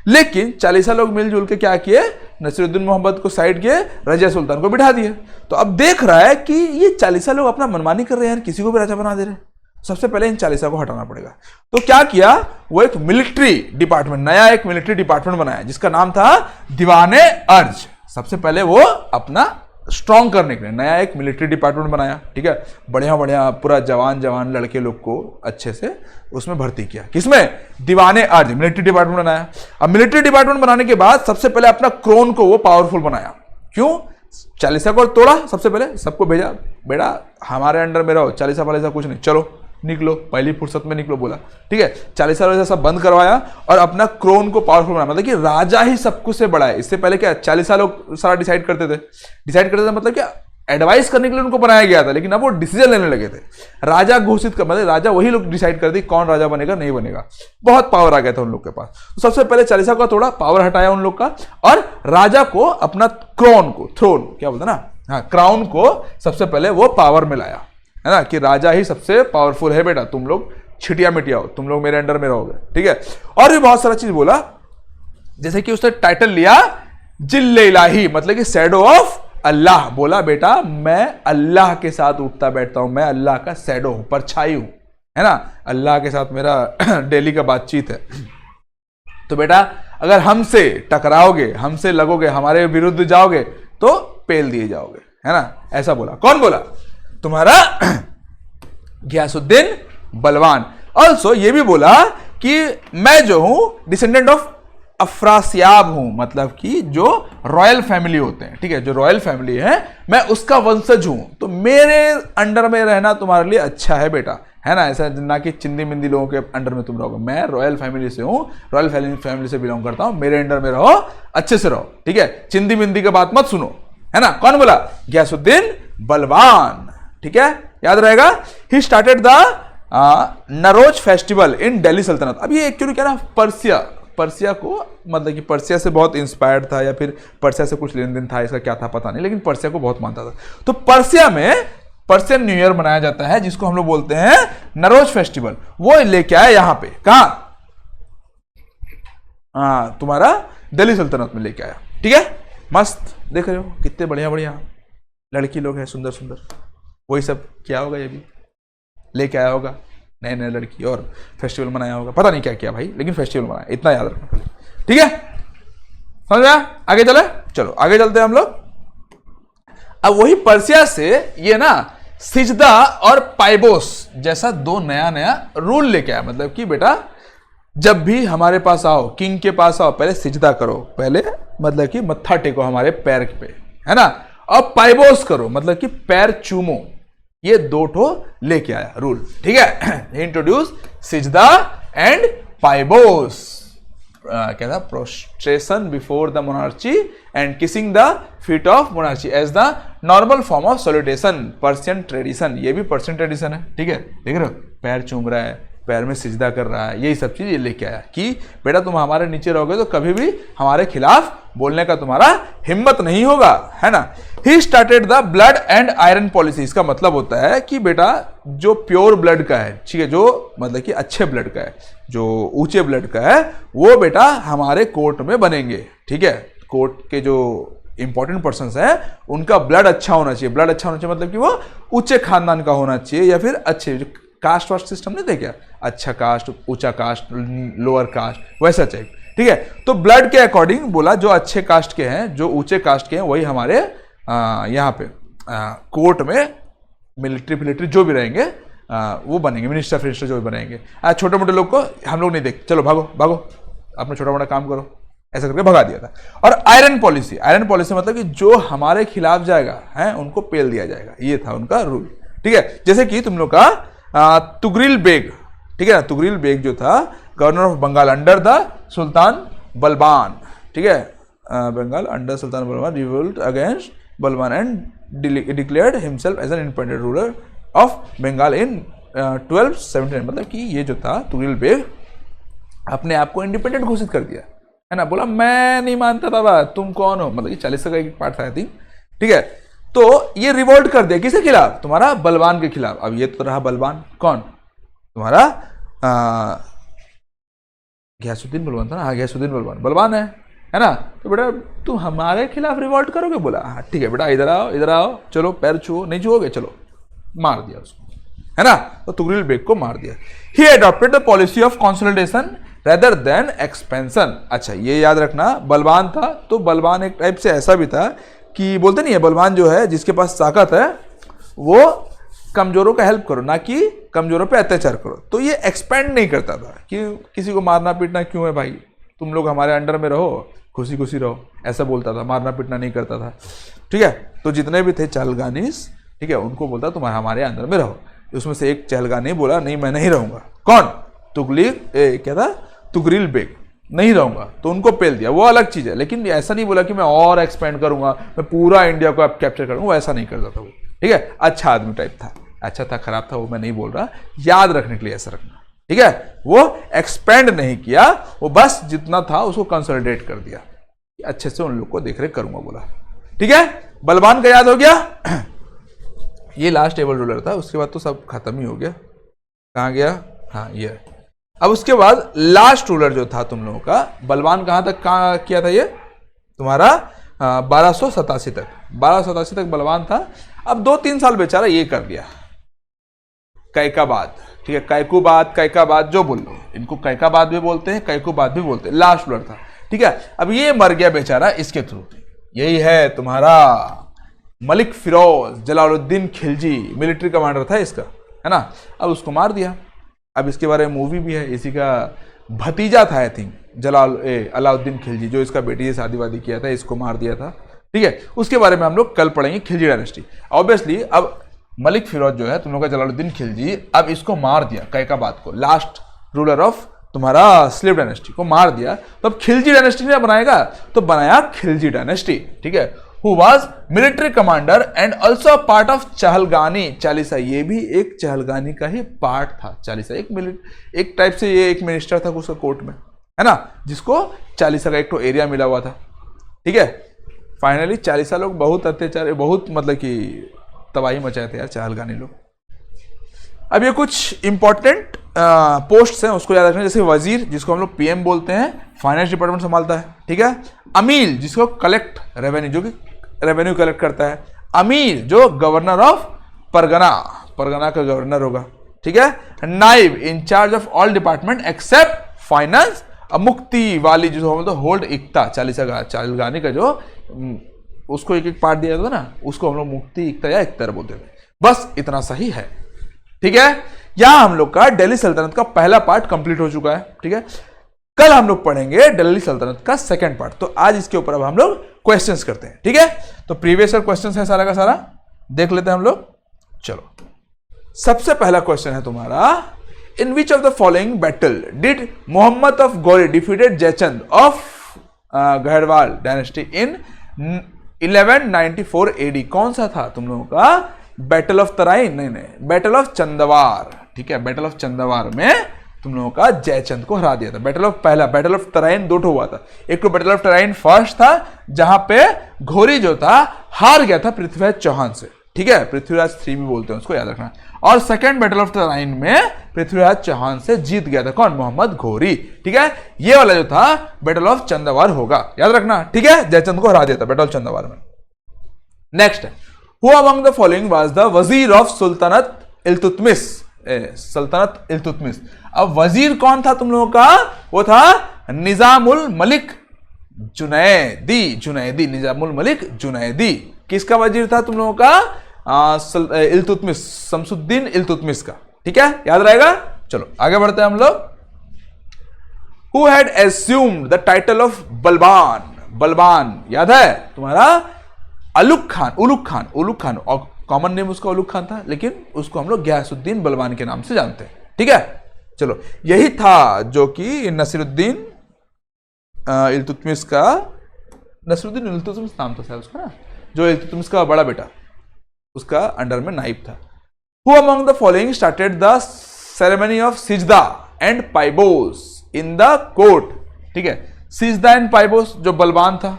[SPEAKER 1] लेकिन चालीसा लोग मिलजुल के क्या किए, नसीरुद्दीन मोहम्मद को साइड किए, रजिया सुल्तान को बिठा दिए। तो अब देख रहा है कि ये चालीसा लोग अपना मनमानी कर रहे हैं, किसी को भी राजा बना दे रहे हैं, सबसे पहले इन चालीसा को हटाना पड़ेगा। तो क्या किया, वो एक मिलिट्री डिपार्टमेंट, नया एक मिलिट्री डिपार्टमेंट बनाया, जिसका नाम था दीवाने अर्ज। सबसे पहले वो अपना स्ट्रॉन्ग करने के लिए नया एक मिलिट्री डिपार्टमेंट बनाया, ठीक है, बढ़िया बढ़िया पूरा जवान जवान लड़के लोग को अच्छे से उसमें भर्ती किया। किसमें, दीवाने अर्ज, मिलिट्री डिपार्टमेंट बनाया। अब मिलिट्री डिपार्टमेंट बनाने के बाद सबसे पहले अपना क्रोन को वो पावरफुल बनाया। क्यों, चालीसा को तोड़ा, सबसे पहले सबको भेजा, बेटा हमारे अंडर में रहो, चालीसा वालीसा कुछ नहीं, चलो निकलो, पहली फुर्सत में निकलो बोला, ठीक है। चालीसा वालीसा सब बंद करवाया और अपना क्रोन को पावरफुल बनाया, मतलब कि राजा ही सब कुछ से बड़ा है। इससे पहले क्या चालीसा लोग सारा डिसाइड करते थे, मतलब क्या एडवाइस करने के लिए उनको बनाया गया था, लेकिन अब वो डिसीजन लेने लगे थे। राजा घोषित कर, मतलब राजा वही लोग डिसाइड करते कौन राजा बनेगा नहीं बनेगा, बहुत पावर आ गया था उन लोग के पास। तो सबसे पहले चालीसा का थोड़ा पावर हटाया उन लोग का, और राजा को अपना क्रोन को, थ्रोन क्या बोलते ना, हाँ क्राउन को सबसे पहले वो पावर में लाया, है ना, कि राजा ही सबसे पावरफुल है बेटा, तुम लोग छिटिया मिटिया हो, तुम लोग मेरे अंडर में रहोगे, ठीक है। और भी बहुत सारा चीज बोला, जैसे कि उसने टाइटल लिया जिल्ले इलाही, मतलब कि शैडो ऑफ अल्लाह। बोला बेटा मैं अल्लाह के साथ उठता बैठता हूं, मैं अल्लाह का शैडो हूं, परछाई हूं, है ना, अल्लाह के साथ मेरा डेली का बातचीत है। तो बेटा अगर हमसे टकराओगे, हमसे लगोगे, हमारे विरुद्ध जाओगे तो पेल दिए जाओगे, है ना, ऐसा बोला। कौन बोला, तुम्हारा गयासुद्दीन बलवान। ऑल्सो ये भी बोला कि मैं जो हूं डिसेंडेंट ऑफ अफरासियाब हूं, मतलब कि जो रॉयल फैमिली होते हैं, ठीक है, जो रॉयल फैमिली है मैं उसका वंशज हूं, तो मेरे अंडर में रहना तुम्हारे लिए अच्छा है बेटा, है ना, ऐसा ना कि चिंदी मिंदी लोगों के अंडर में तुम रहोगे। मैं रॉयल फैमिली से हूं, रॉयल फैमिली से बिलोंग करता हूं, मेरे अंडर में रहो, अच्छे से रहो, ठीक है, चिंदी मिंदी की बात मत सुनो, है ना। कौन बोला, गयासुद्दीन बलवान, ठीक है, याद रहेगा। He started the Nauroz festival in Delhi Sultanate. अब ये एक्चुअली क्या ना, पर्सिया को, मतलब कि पर्सिया से बहुत इंस्पायर्ड था, या फिर पर्सिया से कुछ लेन देन था, इसका क्या था पता नहीं, लेकिन पर्सिया को बहुत मानता था। तो पर्सिया में पर्सियन न्यू ईयर मनाया जाता है, जिसको हम लोग बोलते हैं नरोज फेस्टिवल। वो लेके आया यहां पे, कहां, तुम्हारा दिल्ली सल्तनत में लेके आया, ठीक है। मस्त देख रहे हो कितने बढ़िया बढ़िया लड़की लोग हैं, सुंदर सुंदर, वही सब किया होगा, ये भी लेके आया होगा नए नए लड़की, और फेस्टिवल मनाया होगा, पता नहीं क्या किया भाई, लेकिन फेस्टिवल मनाया, इतना याद रखना, ठीक है, समझ में। आगे चले, चलो आगे चलते हैं हम लोग। अब वही पर्सिया से ये ना सिजदा और पाइबोस जैसा दो नया नया रूल लेके आया, मतलब कि बेटा जब भी हमारे पास आओ, किंग के पास आओ, पहले सिजदा करो, पहले मतलब कि मत्था टेको हमारे पैर पे, है ना, और पाइबोस करो, मतलब कि पैर चूमो। ये दो ठो लेके आया रूल, ठीक है। इंट्रोड्यूस सिजदा एंड पाइबोस, क्या था, prostration before the monarchy and kissing the feet of monarchy as the normal form of salutation, Persian tradition. ये भी पर्शियन ट्रेडिशन है, ठीक है, देख रहे हो, पैर चूम रहा है, पैर में सिजदा कर रहा है, यही सब चीज ये लेके आया कि बेटा तुम हमारे नीचे रहोगे तो कभी भी हमारे खिलाफ बोलने का तुम्हारा हिम्मत नहीं होगा, है ना। ही started the blood and iron policy. इसका मतलब होता है कि बेटा जो प्योर ब्लड का है, ठीक है, जो मतलब कि अच्छे ब्लड का है, जो ऊंचे ब्लड का है, वो बेटा हमारे कोर्ट में बनेंगे, ठीक है। कोर्ट के जो इंपॉर्टेंट पर्सन्स हैं उनका ब्लड अच्छा होना चाहिए। ब्लड अच्छा होना चाहिए मतलब कि वो ऊंचे खानदान का होना चाहिए, या फिर अच्छे जो कास्ट वास्ट सिस्टम नहीं थे क्या, अच्छा कास्ट, ऊंचा कास्ट, लोअर कास्ट, वैसा चाहिए, ठीक है। तो ब्लड के अकॉर्डिंग बोला जो अच्छे कास्ट के हैं, जो ऊंचे कास्ट के हैं, वही हमारे यहाँ पे कोर्ट में मिलिट्री फिलिट्री जो भी रहेंगे वो बनेंगे, मिनिस्टर फिनिस्टर जो भी बनेंगे। छोटे मोटे लोग को हम लोग नहीं देख, चलो भागो भागो अपना छोटा मोटा काम करो, ऐसा करके भगा दिया था। और आयरन पॉलिसी मतलब कि जो हमारे खिलाफ जाएगा है उनको पेल दिया जाएगा, ये था उनका रूल। ठीक है, जैसे कि तुम लोग का तुगरिल बेग, ठीक है ना, तुगरिल बेग जो था governor of Bengal under the sultan Balban, ठीक है, Bengal under sultan Balban revolt against Balban and declared himself as an independent ruler of Bengal in 1279। मतलब कि ये जो था तुगरिल बेग अपने आप को इंडिपेंडेंट घोषित कर दिया, है ना, बोला मैं नहीं मानता बाबा, तुम कौन हो, मतलब कि 40 का एक पार्ट था आई थिंक। ठीक है, तो ये रिवोल्ट कर दिया किसके खिलाफ, तुम्हारा बलबान के खिलाफ। अब ये तो रहा बलबान, कौन, तुम्हारा गयासुद्दीन बलबान था ना, हाँ गयासुद्दीन बलबान है ना। तो बेटा तुम हमारे खिलाफ रिवोल्ट करोगे, बोला हाँ ठीक है बेटा, इधर आओ, चलो पैर छुओ, नहीं छुओगे, चलो, मार दिया उसको, है ना। तो तुगरिल बेग को मार दिया। He adopted the policy of consolidation rather than expansion. अच्छा ये याद रखना, बलवान था तो बलवान एक टाइप से ऐसा भी था कि बोलते नहीं है, बलवान जो है जिसके पास ताकत है वो कमजोरों का हेल्प करो, ना कि कमजोरों पे अत्याचार करो। तो ये एक्सपेंड नहीं करता था कि किसी को मारना पीटना क्यों है भाई, तुम लोग हमारे अंडर में रहो, खुशी खुशी रहो, ऐसा बोलता था, मारना पीटना नहीं करता था। ठीक है, तो जितने भी थे चहलगानीस, ठीक है, उनको बोलता तुम हमारे अंदर में रहो। उसमें से एक चहलगानी बोला नहीं मैं नहीं रहूंगा, कौन, क्या था, तुगरिल बेग, नहीं रहूंगा, तो उनको पेल दिया, वो अलग चीज है। लेकिन ऐसा नहीं बोला कि मैं और एक्सपेंड करूंगा, मैं पूरा इंडिया को अब कैप्चर करूंगा, वो ऐसा नहीं करता था वो। ठीक है, अच्छा आदमी टाइप था, अच्छा था खराब था वो मैं नहीं बोल रहा, याद रखने के लिए ऐसा रखना। ठीक है, वो एक्सपेंड नहीं किया, वो बस जितना था उसको कंसोलिडेट कर दिया, अच्छे से उन लोग को देख रेख करूंगा बोला। ठीक है, बलवान का याद हो गया। ये लास्ट एबल रूलर था, उसके बाद तो सब खत्म ही हो गया। कहां गया, हाँ ये। अब उसके बाद लास्ट रूलर जो था तुम लोगों का, बलवान कहां तक किया था ये, तुम्हारा 1287 तक, 1287 तक बलवान था। अब 2-3 साल बेचारा ये कर दिया, कैकाबाद। ठीक है, कैकाबाद जो बोल लो, इनको कैकाबाद भी बोलते हैं, कैकुबाद भी बोलते हैं, लास्ट रूलर था। ठीक है, अब ये मर गया बेचारा इसके थ्रू। यही है तुम्हारा मलिक फिरोज जलालुद्दीन खिलजी, मिलिट्री कमांडर था इसका, है ना। अब उसको मार दिया। अब इसके बारे में मूवी भी है, इसी का भतीजा था आई थिंक, अलाउद्दीन खिलजी, जो इसका बेटी से शादी वादी किया था, इसको मार दिया था। ठीक है, उसके बारे में हम लोग कल पढ़ेंगे, खिलजी डायनेस्टी। ऑब्वियसली अब मलिक फिरोज जो है तुम लोग का जलालुद्दीन खिलजी, अब इसको मार दिया, कैकाबाद को, लास्ट रूलर ऑफ तुम्हारा स्लेव डायनेस्टी को मार दिया। तो अब खिलजी डायनेस्टी ने बनाएगा, तो बनाया खिलजी डायनेस्टी। ठीक है, who was military commander and also a part of चहलगानी चालीसा, ये भी एक चहलगानी का ही पार्ट था। चालीसा एक टाइप से ये एक मिनिस्टर था उसका कोर्ट में, है ना, जिसको चालीसा का एक तो एरिया मिला हुआ था। ठीक है, फाइनली चालीसा लोग बहुत अत्याचार, बहुत मतलब कि तबाही मचाए थे यार चहलगानी लोग। अब ये कुछ इंपॉर्टेंट पोस्ट्स हैं, उसको याद रखना, जैसे वजीर जिसको हम लोग पीएम बोलते हैं, फाइनेंस डिपार्टमेंट संभालता है। ठीक है, अमील जिसको कलेक्ट रेवेन्यू, जो कि रेवेन्यू कलेक्ट करता है। अमीर जो गवर्नर ऑफ परगना का गवर्नर होगा। ठीक है, naib in charge of all department except finance. मुक्ति वाली जो हम तो होल्ड इक्ता, चालीगानी का जो उसको एक एक पार्ट दिया था ना, उसको हम लोग मुक्ति इक्ता या इक्तर बोलते थे। बस इतना सही है। ठीक है, यहां हम लोग का दिल्ली सल्तनत का पहला पार्ट कंप्लीट हो चुका है। ठीक है, कल हम लोग पढ़ेंगे दिल्ली सल्तनत का सेकंड पार्ट। तो आज इसके ऊपर अब हम लोग क्वेश्चंस करते हैं। ठीक है, तो प्रीवियस ईयर क्वेश्चंस है सारा का सारा, देख लेते हैं हम लोग। चलो, सबसे पहला क्वेश्चन है तुम्हारा, in which of the following battle did Mohammad of Ghori defeated Jaichand of Gahadavala dynasty in 1194 AD. कौन सा था तुम लोगों का, बैटल ऑफ तराइन, नहीं, बैटल ऑफ चंदवार। ठीक है, बैटल ऑफ चंदवार में तुम लोगों का जयचंद को हरा दिया था। बैटल ऑफ तराइन 2 हुआ था। एक तो बैटल ऑफ तराइन फर्स्ट था, जहां पे घोरी जो था हार गया था पृथ्वीराज चौहान से। ठीक है, पृथ्वीराज 3 भी बोलते हैं उसको, याद रखना। और सेकंड बैटल ऑफ तराइन में पृथ्वीराज चौहान से जीत गया था कौन, मोहम्मद घोरी। ठीक है, ये वाला जो था बैटल ऑफ चंदवार होगा, याद रखना। ठीक है, जयचंद को हरा दिया था बैटल ऑफ चंदवार में। Next, who among the following was the वजीर ऑफ सुल्तानत इल्तुतमिश। अब वजीर कौन था तुम लोगों का, वो था निजामुल मलिक जुनैदी, निजामुल मलिक जुनैदी। किसका वजीर था तुम लोगों का, इल्तुतमिश, शमसुद्दीन इल्तुतमिश का। ठीक है, याद रहेगा। चलो आगे बढ़ते हैं हम लोग। Who had assumed the title of Balban. Balban याद है तुम्हारा? उलुग खान और कॉमन नेम उसका उलुग खान था, लेकिन उसको हम लोग गयासुद्दीन बलबान के नाम से जानते हैं। ठीक है, चलो यही था जो कि नसीरुद्दीन इल्तुतमिश का, नसीरुद्दीन इल्तुतमिश नाम था शायद उसका ना, जो इल्तुतमिश का बड़ा बेटा उसका अंडर में नाइब था। Who among the following started the ceremony of sijda and paibos in the court? ठीक है, सिजदा एंड पाइबोस जो बलबान था,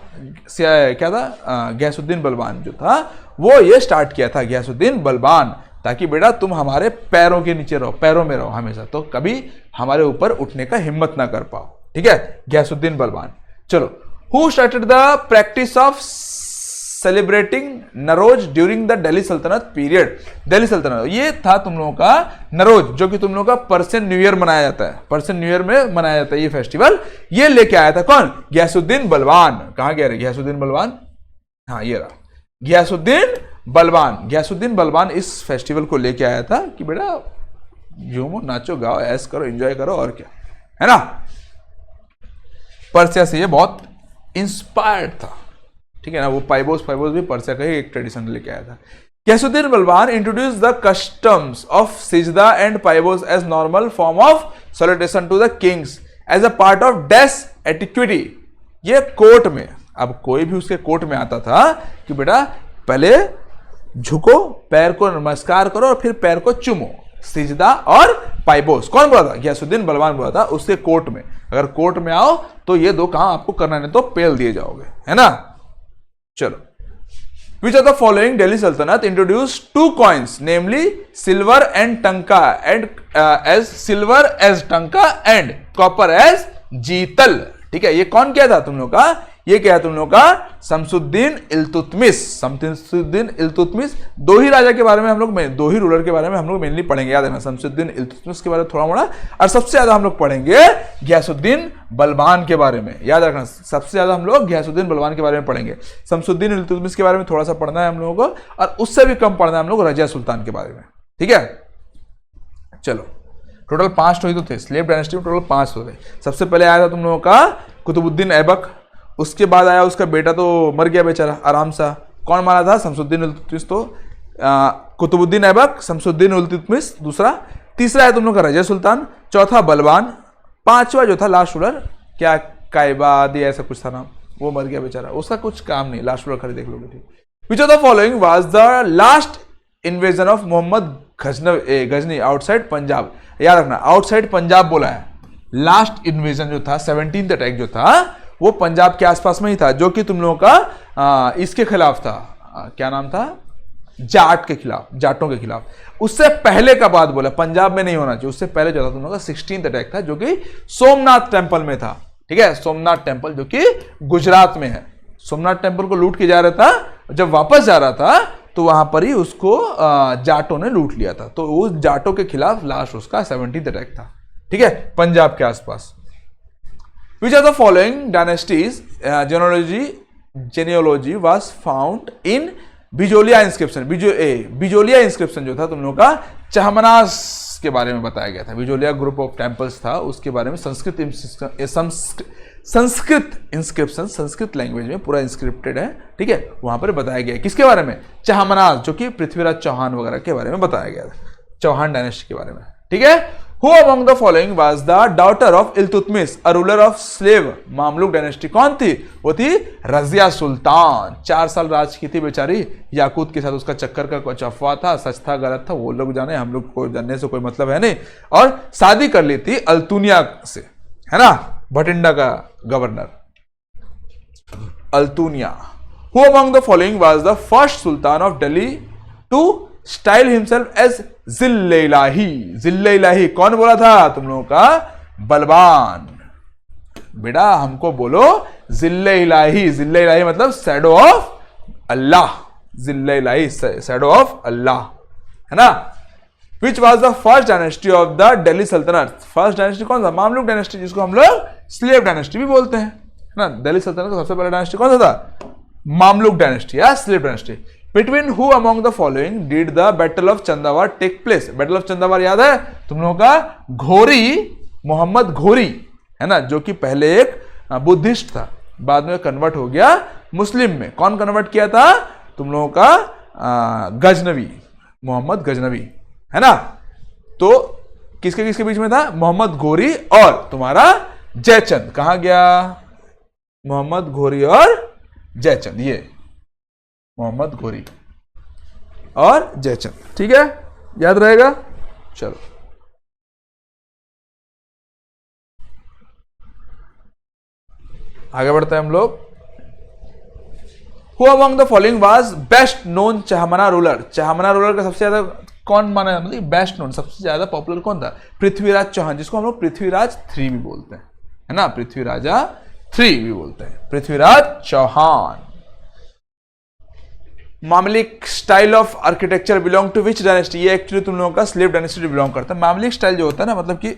[SPEAKER 1] क्या था, गयासुद्दीन बलबान जो था, वो ये स्टार्ट किया था, गयासुद्दीन बलबान, ताकि बेटा तुम हमारे पैरों के नीचे रहो, पैरों में रहो हमेशा, तो कभी हमारे ऊपर उठने का हिम्मत ना कर पाओ। ठीक है, गयासुद्दीन बलबान। चलो, who started the practice of celebrating Nauroz during the Delhi Sultanate period? Delhi सल्तनत, ये था तुम लोगों का नरोज, जो कि तुम लोगों का पर्शियन न्यू ईयर मनाया जाता है, पर्शियन न्यू ईयर में मनाया जाता है ये फेस्टिवल। ये लेके आया था कौन? गयासुद्दीन बलबान। कहां गया रे गयासुद्दीन बलबान? हाँ ये रहा गयासुद्दीन बलबान। गयासुद्दीन बलबान इस फेस्टिवल को लेके आया था कि बेटा झूमो, नाचो, गाओ, ऐश करो, एंजॉय करो, और क्या है ना। पर्सिया से ये बहुत इंस्पायर्ड था। ठीक है ना, वो पाइबोस भी पर्सिया का ही एक ट्रेडिशन लेके आया था। Ghiyasuddin Balban introduce the customs of sijda and paibos as normal form of salutation to the kings as a part of this etiquette. ये कोर्ट में, अब कोई भी उसके कोर्ट में आता था कि बेटा पहले झुको, पैर को नमस्कार करो और फिर पैर को चूमो। सिजदा और पाइबोस कौन बोला था? गयासुद्दीन बलबान बोला था उसके कोर्ट में। अगर कोर्ट में आओ तो ये दो काम आपको करना, नहीं तो पेल दिए जाओगे, है ना। चलो, which of the following Delhi Sultanat introduce two coins namely silver and tanka and as silver as tanka and copper as jital? ठीक है, ये कौन किया था तुम लोग का? ये क्या है तुम लोग का? शमसुद्दीन इल्तुतमिश। शमसुद्दीन इल्तुतमिश, दो ही राजा के बारे में हम लोग, दो ही रूलर के बारे में हम लोग मेनली पढ़ेंगे, याद है ना। शमसुद्दीन इल्तुतमिश के बारे में थोड़ा मोड़ा, और सबसे ज्यादा हम लोग पढ़ेंगे गयासुद्दीन बलबान के बारे में। याद रखना, सबसे ज्यादा हम लोग गयासुद्दीन बलबान के बारे में पढ़ेंगे। शमसुद्दीन इल्तुतमिश के बारे में थोड़ा सा पढ़ना है हम लोगों को, और उससे भी कम पढ़ना है हम लोग रजिया सुल्तान के बारे में। ठीक है, चलो, टोटल 5 तो थे स्लेव डायनेस्टी में, टोटल 5 थे। सबसे पहले आया था तुम लोगों का कुतुबुद्दीन ऐबक, उसके बाद आया उसका बेटा, तो मर गया बेचारा आराम सा। कौन मारा था? शमसुद्दीन इल्तुतमिश। तो कुतुबुद्दीन ऐबक, शमसुद्दीन इल्तुतमिश दूसरा। तीसरा है तुम लोग का रजिया सुल्तान। चौथा बलबान। पांचवा जो था लास्ट रूलर, क्या कायबादी ऐसा कुछ था नाम, वो मर गया बेचारा, उसका कुछ काम नहीं, लास्ट रूलर खाली देख लोगे। ठीक, which of the following was the last invasion of Mohammad Ghazni outside Punjab? याद रखना, आउटसाइड पंजाब बोला है। लास्ट इन्वेजन जो था, 17th अटैक जो था, वो पंजाब के आसपास में ही था, जो कि तुम लोगों का इसके खिलाफ था, क्या नाम था? जाट के खिलाफ, जाटों के खिलाफ। उससे पहले का बात बोला, पंजाब में नहीं होना चाहिए, उससे पहले जो था तुम लोगों का 16th अटैक था, जो कि सोमनाथ टेम्पल में था। ठीक है, सोमनाथ टेम्पल जो कि गुजरात में है। सोमनाथ टेम्पल को लूट के जा रहा था, जब वापस जा रहा था तो वहां पर ही उसको जाटों ने लूट लिया था। तो उस जाटों के खिलाफ लास्ट उसका 17th अटैक था। ठीक है, पंजाब के आसपास। Which of the following dynasties genealogy was found in Bijolia inscription? Bijolia inscription जो था तुम लोगों का चहमनास के बारे में बताया गया था। बिजोलिया ग्रुप ऑफ टेम्पल्स था, उसके बारे में संस्कृत इंस्क्रिप्शन, संस्कृत लैंग्वेज में पूरा इंस्क्रिप्टेड है। ठीक है, वहां पर बताया गया किसके बारे में? चहमनास, जो कि पृथ्वीराज चौहान वगैरह के बारे में बताया गया था, चौहान डायनेस्टी के बारे में। ठीक है, Who among the following was the daughter of Iltutmish, a ruler of slave Mamluk dynasty? कौन थी? वो थी रजिया सुल्तान। 4 साल राज की थी बेचारी, याकूत के साथ उसका चक्कर का कुछ अफवाह था, सच था गलत था वो लोग जाने, हम लोग को जानने से कोई मतलब है नहीं। और शादी कर ली थी अल्तुनिया से, है ना, भटिंडा का governor Altunia. Who among the following was the first sultan of Delhi to style himself as Zill-e-Ilahi? Zill-e-Ilahi कौन बोला था तुम लोगों का? बलबान। बेटा हमको बोलो जिल्ले-इलाही। जिल्ले-इलाही मतलब shadow of Allah. Zill-e-Ilahi shadow of Allah, है ना। Which was the first dynasty of the Delhi Sultanat? First dynasty कौन सा? मामलुक डायनेस्टी, जिसको हम लोग स्लेव डायनेस्टी भी बोलते हैं, है ना। दिल्ली सल्तनत का सबसे पहला डायनेस्टी कौन सा था? मामलुक डायनेस्टी या slave dynasty. Between who among the following did the Battle of Chandawar take place? Battle of Chandawar याद है तुम लोगों का? घोरी, मोहम्मद घोरी, है ना, जो कि पहले एक बुद्धिस्ट था, बाद में कन्वर्ट हो गया मुस्लिम में। कौन कन्वर्ट किया था? तुम लोगों का गजनवी, मोहम्मद गजनवी, है ना। तो किसके किसके बीच में था? मोहम्मद घोरी और तुम्हारा जयचंद। कहां गया? मोहम्मद घोरी और जयचंद, ये मोहम्मद घोरी और जयचंद, ठीक है, याद रहेगा। चलो आगे बढ़ते हैं हम लोग। Who among the following was best known Chahamana ruler? Chahamana ruler का सबसे ज्यादा कौन माना, मतलब बेस्ट नोन, सबसे ज्यादा पॉपुलर कौन था? पृथ्वीराज चौहान, जिसको हम लोग पृथ्वीराज 3 भी बोलते हैं, है ना, पृथ्वीराजा 3 भी बोलते हैं, Prithviraj Chauhan. Mamluk style of architecture belong to which dynasty? ये एक्चुअली तुम लोगों का स्लेव डायनेस्टी बिलोंग करता है। मामलिक स्टाइल जो होता है ना, मतलब कि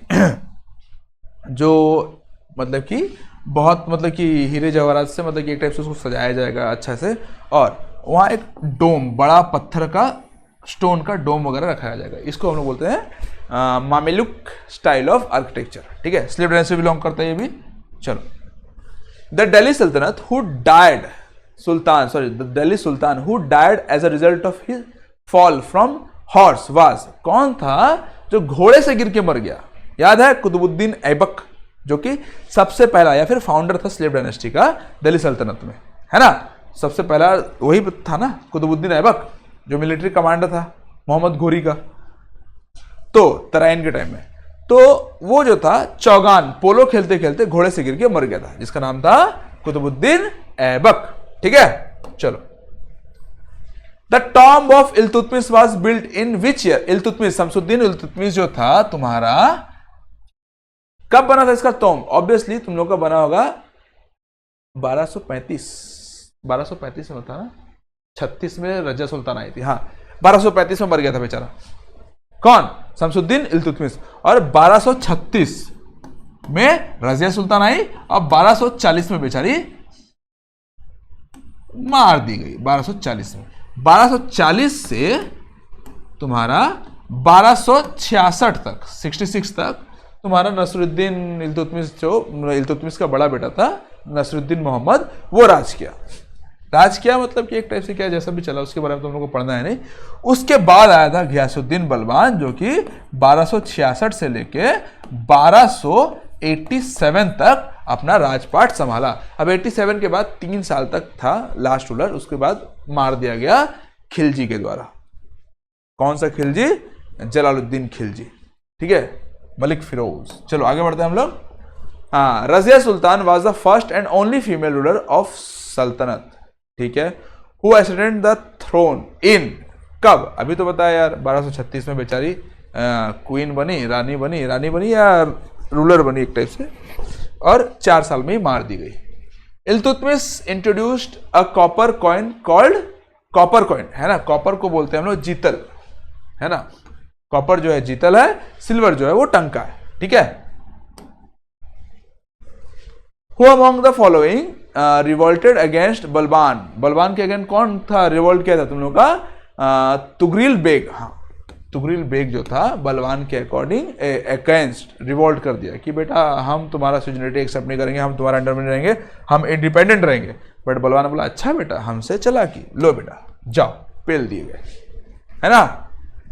[SPEAKER 1] जो मतलब कि बहुत मतलब कि हीरे जवाहरात से मतलब कि एक टाइप से उसको सजाया जाएगा अच्छा से, और वहाँ एक डोम, बड़ा पत्थर का स्टोन का डोम वगैरह रखाया जाएगा। इसको हम लोग बोलते हैं मामेलुक स्टाइल ऑफ आर्किटेक्चर, ठीक है, स्लेव डायनेस्टी बिलोंग करता है ये भी। चलो, the Delhi sultanate who died sultan, sorry the Delhi sultan who died as a result of his fall from horse was, कौन था जो घोड़े से गिर के मर गया? याद है? कुतुबुद्दीन ऐबक, जो कि सबसे पहला या फिर फाउंडर था स्लेव डायनेस्टी का दिल्ली सल्तनत में, है ना। सबसे पहला वही था ना, कुतुबुद्दीन ऐबक, जो मिलिट्री कमांडर था मोहम्मद घोरी का, तो तराइन के टाइम में। तो वो जो था चौगान, पोलो खेलते खेलते घोड़े से गिर के मर गया था, जिसका नाम था कुतुबुद्दीन ऐबक, ठीक है। चलो, the tomb of Iltutmish was built in which year? Iltutmish, Shamsuddin Iltutmish जो था तुम्हारा, कब बना था इसका टॉम्ब? ऑब्वियसली तुम लोग का बना होगा 1235 में था ना, 36 में रजिया सुल्तान आई थी, हाँ 1235 में मर गया था बेचारा, कौन? शमसुद्दीन इल्तुतमिश। और 1236 में रजिया सुल्तान आई और 1240 में बेचारी मार दी गई। 1240 में, 1240 से तुम्हारा 1266 तक, 66 तक तुम्हारा नसरुद्दीन इल्तुतमिश, जो इल्तुतमिश का बड़ा बेटा था नसरुद्दीन मोहम्मद, वो राज किया। राज किया मतलब कि एक टाइप से क्या, जैसा भी चला उसके बारे में तुम लोगों को पढ़ना है नहीं। उसके बाद आया था घियासुद्दीन बलबान, जो कि 1266 से लेके 1287 तक अपना राजपाट संभाला। अब 87 के बाद 3 साल तक था लास्ट रूलर, उसके बाद मार दिया गया खिलजी के द्वारा। कौन सा खिलजी? जलालुद्दीन खिलजी, ठीक है, मलिक फिरोज। चलो आगे बढ़ते हैं हम लोग। हाँ, Razia Sultan was the first and only female ruler of Sultanat, ठीक है, who ascended the throne in, कब? अभी तो बताया यार, 1236 में बेचारी क्वीन बनी, रानी बनी या रूलर बनी एक टाइप से, और 4 साल में ही मार दी गई। Iltutmish introduced a copper coin called, copper coin है ना, कॉपर को बोलते हैं हम लोग जीतल, है ना, कॉपर जो है जीतल है, सिल्वर जो है वो टंका है, ठीक है। Who among the following revolted against Balban? Balban के अगेंस्ट कौन था रिवोल्ट किया था तुम लोग का? तुगरील बेग। हाँ, तुगरील बेग जो था बलबान के अकॉर्डिंग अगेंस्ट रिवोल्ट कर दिया कि बेटा हम तुम्हारा सुजनिटी एक्सेप्ट नहीं करेंगे, हम तुम्हारा अंडर में रहेंगे, हम इंडिपेंडेंट रहेंगे। बट बलबान ने बोला अच्छा बेटा हमसे चला की, लो बेटा जाओ, पेल दिए गए, है ना।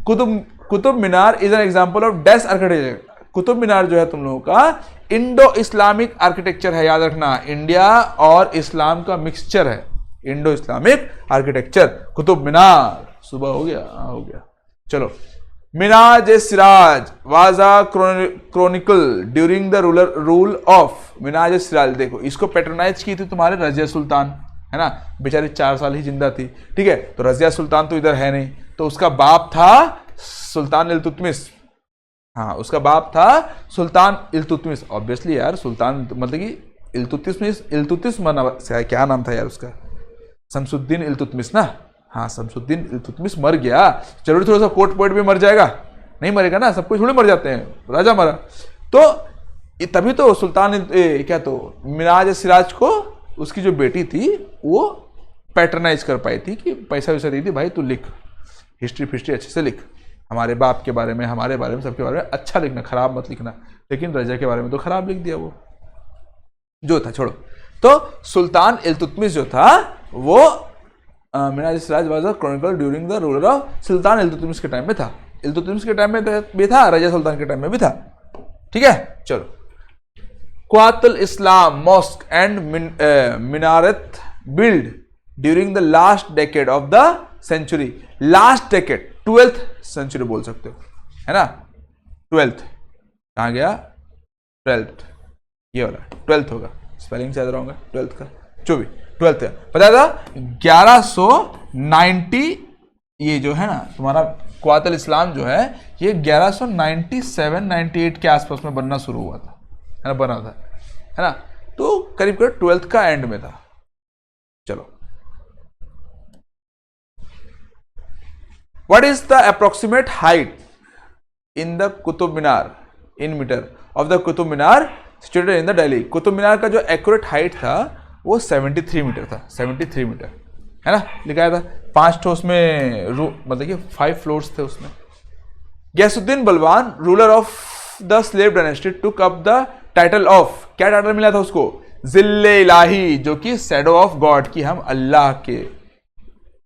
[SPEAKER 1] Qutub Minar is an example of dash architecture. Qutub Minar जो है तुम लोगों का इंडो इस्लामिक आर्किटेक्चर है, याद रखना, इंडिया और इस्लाम का मिक्सचर है, Indo Islamic architecture Qutub Minar. सुबह हो गया? हो गया। चलो, Minhaj Siraj was a chronicle during the rule of Minhaj Siraj. देखो इसको पैट्रोनाइज की थी तुम्हारे रजिया सुल्तान, है ना, बेचारी 4 साल ही जिंदा थी, ठीक है। तो रजिया सुल्तान तो इधर है नहीं, तो उसका बाप था सुल्तान इल्तुतमिश। हाँ, उसका बाप था सुल्तान इल्तुतमिश। ऑब्वियसली यार सुल्तान मतलब कि इल्तुतमिश मना, क्या नाम था यार उसका, शमसुद्दीन इल्तुतमिश ना। हाँ, शमसुद्दीन इल्तुतमिश मर गया, जरूर थोड़ा सा कोट पोट भी मर जाएगा, नहीं मरेगा ना, सब कुछ थोड़े मर जाते हैं, राजा मरा। तो तभी तो सुल्तान क्या तो मिनाज सिराज को उसकी जो बेटी थी वो पैटर्नाइज कर पाई थी कि पैसा वैसा दी थी, भाई तू लिख, हिस्ट्री फिस्ट्री अच्छे से लिख, हमारे बाप के बारे में, हमारे बारे में, सबके बारे में अच्छा लिखना, खराब मत लिखना। लेकिन रजा के बारे में तो खराब लिख दिया वो, जो था छोड़ो। तो सुल्तान इल्तुतमिश जो था वो Minhaj Siraj was chronicle during the ruler of sultan Iltutmish के टाइम में था, इल्तुतमिश के टाइम में भी था, रजा सुल्तान के टाइम में भी था। ठीक है, चलो। Quwwat-ul Islam mosque and minaret build during the last decade of the century, last decade 12th century बोल सकते हो, है ना। 12th कहाँ गया, 12th ये वाला 12th होगा, स्पेलिंग से याद रहूंगा 12th का, जो भी 12th है पता था 1190, ये जो है ना तुम्हारा क्वातुल इस्लाम जो है ये 1197-98 के आसपास में बनना शुरू हुआ था, है ना, बना था, है ना। तो करीब करीब 12th का एंड में था। चलो, what is the approximate height in the Qutub Minar in meter of the Qutub Minar situated in the Delhi. Qutub Minar का जो एक्यूरेट हाइट था वो 73 मीटर था, 73 मीटर, है ना, लिखाया था। 5 ठो उसमें मतलब कि 5 फ्लोर्स थे उसमें। गैसुद्दीन बलवान ruler of the slave dynasty took up the title of, क्या टाइटल मिला था उसको, जिल्ले इलाही, जो कि शैडो ऑफ गॉड, कि हम अल्लाह के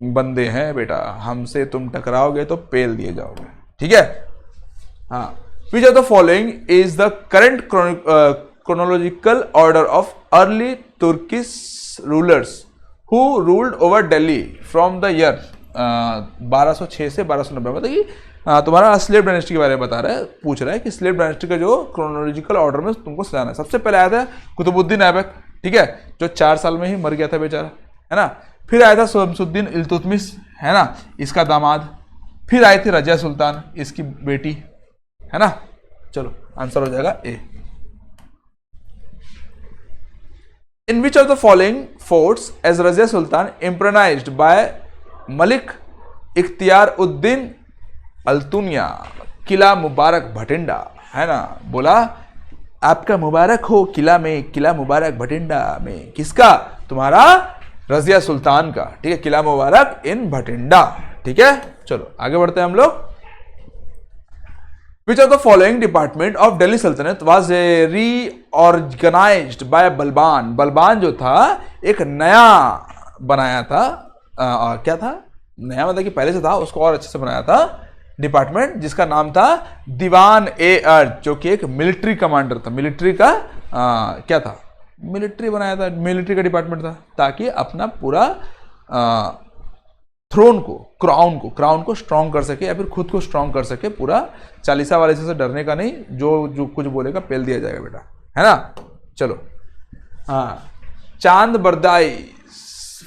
[SPEAKER 1] बंदे हैं बेटा, हमसे तुम टकराओगे तो पेल दिए जाओगे। ठीक है, हाँ। विच of the following is the current chronological order of early Turkish rulers who ruled over Delhi from the year 1206 से 1290, मतलब कि तुम्हारा स्लेव डायनेस्टी के बारे में बता रहा है, पूछ रहा है कि स्लेव डायनेस्टी का जो क्रोनोलॉजिकल ऑर्डर में तुमको सजाना है। सबसे पहले आया था कुतुबुद्दीन ऐबक, ठीक है, जो 4 साल में ही मर गया था बेचारा, है ना। फिर आया था शमसुद्दीन इल्तुतमिश, है ना, इसका दामाद। फिर आई थी रजिया सुल्तान, इसकी बेटी, है ना। चलो आंसर हो जाएगा ए। In which of the following forts as Razia Sultan imprisoned by Malik इख्तियार उद्दीन अल्तुनिया, किला मुबारक भटिंडा, है ना, बोला आपका मुबारक हो किला में, किला मुबारक भटिंडा में, किसका, तुम्हारा रजिया सुल्तान का, ठीक है, किला मुबारक इन भटिंडा। ठीक है, चलो आगे बढ़ते हैं हम लोग। Which of the following department of Delhi Sultanate was reorganized by Balban. Balban जो था एक नया बनाया था, क्या था, नया मतलब कि पहले से था, उसको और अच्छे से बनाया था डिपार्टमेंट, जिसका नाम था दीवान ए अर्ज, जो कि एक मिलिट्री कमांडर था, मिलिट्री का क्या था, मिलिट्री बनाया था, मिलिट्री का डिपार्टमेंट था, ताकि अपना पूरा थ्रोन को, क्राउन को स्ट्रांग कर सके, या फिर खुद को स्ट्रांग कर सके। पूरा चालीसा वाले से डरने का नहीं, जो कुछ बोलेगा पेल दिया जाएगा बेटा, है ना। चलो, हाँ, Chand Bardai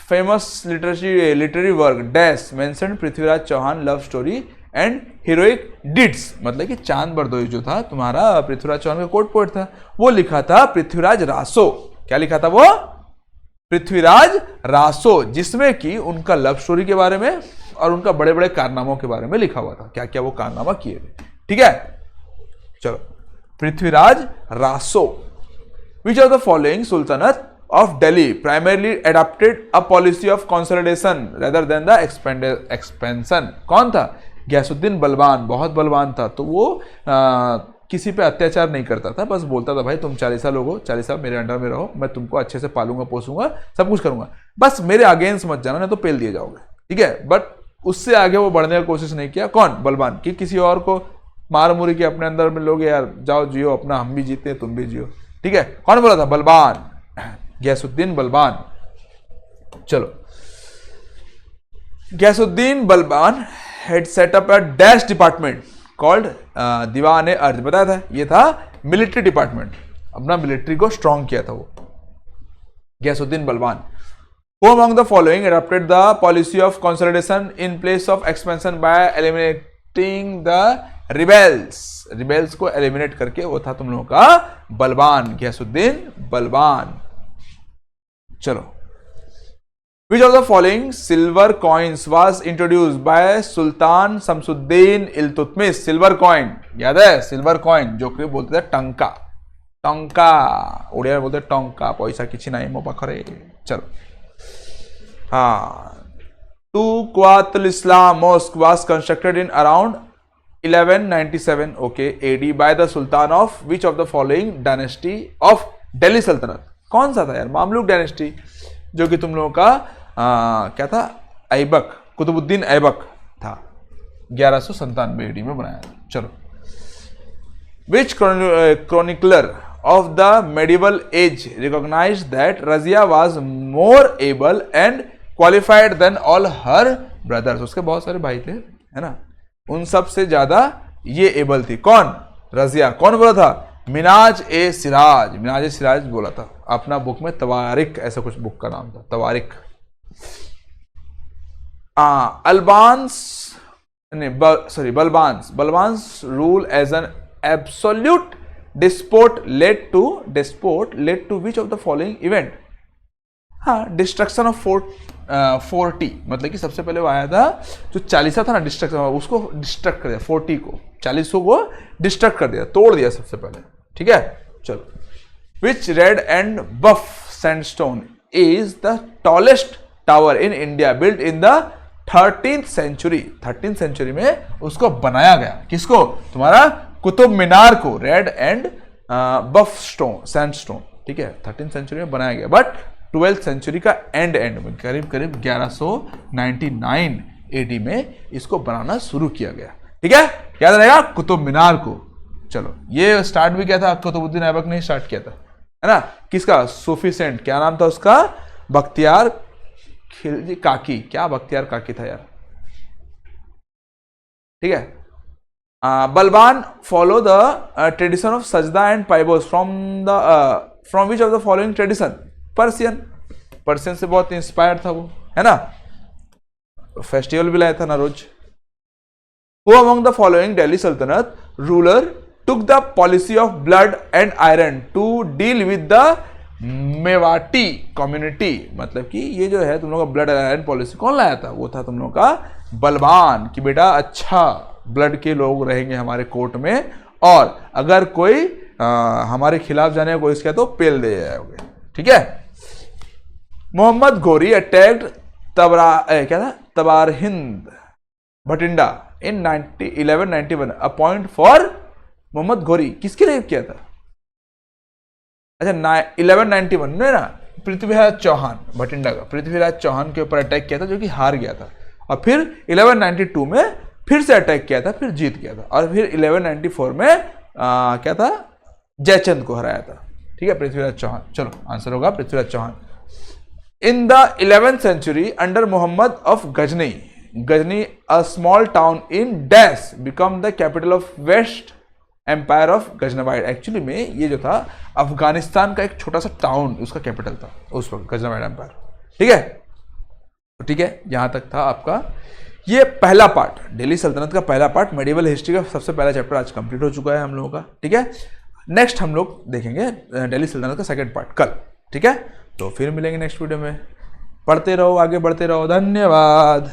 [SPEAKER 1] famous literary work dash mention Prithviraj Chauhan love story and heroic deeds, मतलब कि चांद बरदोई जो था तुम्हारा पृथ्वीराज चौहान का कोर्ट पोएट था, वो लिखा था पृथ्वीराज रासो। क्या लिखा था वो, पृथ्वीराज रासो, जिसमें कि उनका लव स्टोरी के बारे में और उनका बड़े बड़े कारनामों के बारे में लिखा हुआ था, क्या क्या वो कारनामा किए थे। ठीक है, चलो, Prithviraj Raso. Which of the following Sultanat of Delhi primarily adopted a policy of consolidation rather than the expansion. कौन था, गैसुद्दीन बलबान, बहुत बलवान था, तो वो किसी पे अत्याचार नहीं करता था, बस बोलता था भाई तुम 40 साल हो, 40 साल मेरे अंडर में रहो, मैं तुमको अच्छे से पालूंगा पोसूंगा, सब कुछ करूंगा, बस मेरे अगेंस्ट मत जाना, नहीं तो पेल दिए जाओगे। ठीक है, बट उससे आगे वो बढ़ने की कोशिश नहीं किया। कौन, बलबान, कि किसी और को मार मुरी के अपने अंदर में लोगे, यार जाओ जियो अपना, हम भी जीते तुम भी जियो। ठीक है, कौन बोला था, बलबान, गैसुद्दीन बलबान। चलो, Ghiyasuddin Balban had set up a dash department called Diwan-i-Arz, बताया था, ये था मिलिट्री डिपार्टमेंट, अपना मिलिट्री को स्ट्रांग किया था वो Ghiyasuddin Balban. Who among the following adopted the policy of consolidation in place of expansion by eliminating the rebels? Rebels को एलिमिनेट करके वो था तुम लोगों का बलबान, गैसुद्दीन बलबान। चलो, which of the following silver coins was introduced by Sultan Shamsuddin Iltutmish? Silver coin याद है, सिल्वर कॉइन जो कि बोलते थे टंका, टंका ओडिया में बोलते टंका, पैसा किसी नहीं मो पाखरे। चलो, हाँ, two Quwwat-ul Islam mosque was constructed in around 1197 okay AD by the Sultan of which of the following dynasty of Delhi Sultanate? कौन सा था यार? मामलुक डायनेस्टी, जो कि तुम लोगों का क्या था, ऐबक, कुतुबुद्दीन ऐबक था, 1197 AD में बनाया था। चलो, विच क्रोनिकलर of the medieval age recognized that Razia was more able and qualified than all her brothers. उसके बहुत सारे भाई थे, है ना, उन सब से ज्यादा ये एबल थी। कौन? रजिया। कौन बोला था? मिनाज ए सिराज, मिनाज ए सिराज बोला था अपना बुक में, तवारिक ऐसा कुछ बुक का नाम था, तवारिक। अल्बांस नहीं, Balban's rule as an absolute despot led to which of the following event? हाँ, डिस्ट्रक्शन ऑफ 40, मतलब कि सबसे पहले वो आया था जो 40 था ना, डिस्ट्रक्शन, उसको डिस्ट्रक्ट कर दिया, 40 को, 40 को डिस्ट्रक्ट कर दिया, तोड़ दिया सबसे पहले, ठीक है। चलो, which red and buff sandstone is the tallest tower in India built in the 13th century? 13th century में उसको बनाया गया, किसको? तुम्हारा कुतुब मीनार को, रेड एंड बफ सैंडस्टोन, ठीक है, 13th सेंचुरी में बनाया गया, बट 12th सेंचुरी का एंड में करीब 1199 AD में इसको बनाना शुरू किया गया, ठीक है। याद रहेगा कुतुब मीनार को। चलो, ये स्टार्ट भी किया था कुतुबुद्दीन ऐबक ने स्टार्ट किया था, है ना, किसका? सूफी सेंट, क्या नाम था उसका? बख्तियार खिलजी काकी। क्या बख्तियार काकी था यार, ठीक है। Balban follow the tradition of sajda and paibos from which of the following tradition? Persian से बहुत इंस्पायर्ड था वो, है ना, फेस्टिवल भी लाया था ना रोज। Who among the following Delhi Sultanate ruler took the policy of blood and iron to deal with the Mewati community? मतलब कि ये जो है तुम लोग का ब्लड एंड आयरन पॉलिसी कौन लाया था? वो था तुम लोग का बलबान, कि बेटा अच्छा ब्लड के लोग रहेंगे हमारे कोर्ट में, और अगर कोई हमारे खिलाफ जाने का कोशिश किया तो पेल दे जाओगे, ठीक है। Mohammad Ghori attacked Tabarhind Bhatinda in 1191। A point for Mohammad Ghori, किसके लिए किया था? अच्छा, 1191 में ना, पृथ्वीराज चौहान, भटिंडा का पृथ्वीराज चौहान के ऊपर अटैक किया था, जो कि हार गया था, और फिर 1192 में फिर से अटैक किया था, फिर जीत गया था, और फिर 1194 में क्या था, जयचंद को हराया था, ठीक है, पृथ्वीराज चौहान। चलो, आंसर होगा Prithviraj Chauhan. In the 11th century under Mohammad of Ghazni a small town in dash become the capital of west empire of Ghaznavid. Actually में ये जो था अफगानिस्तान का एक छोटा सा टाउन, उसका कैपिटल था उस वक्त गजनवाइड एम्पायर, ठीक है। ठीक है, यहां तक था आपका ये पहला पार्ट, दिल्ली सल्तनत का पहला पार्ट, मेडिवल हिस्ट्री का सबसे पहला चैप्टर आज कंप्लीट हो चुका है हम लोगों का, ठीक है। नेक्स्ट हम लोग देखेंगे दिल्ली सल्तनत का सेकंड पार्ट कल, ठीक है। तो फिर मिलेंगे नेक्स्ट वीडियो में, पढ़ते रहो, आगे बढ़ते रहो, धन्यवाद।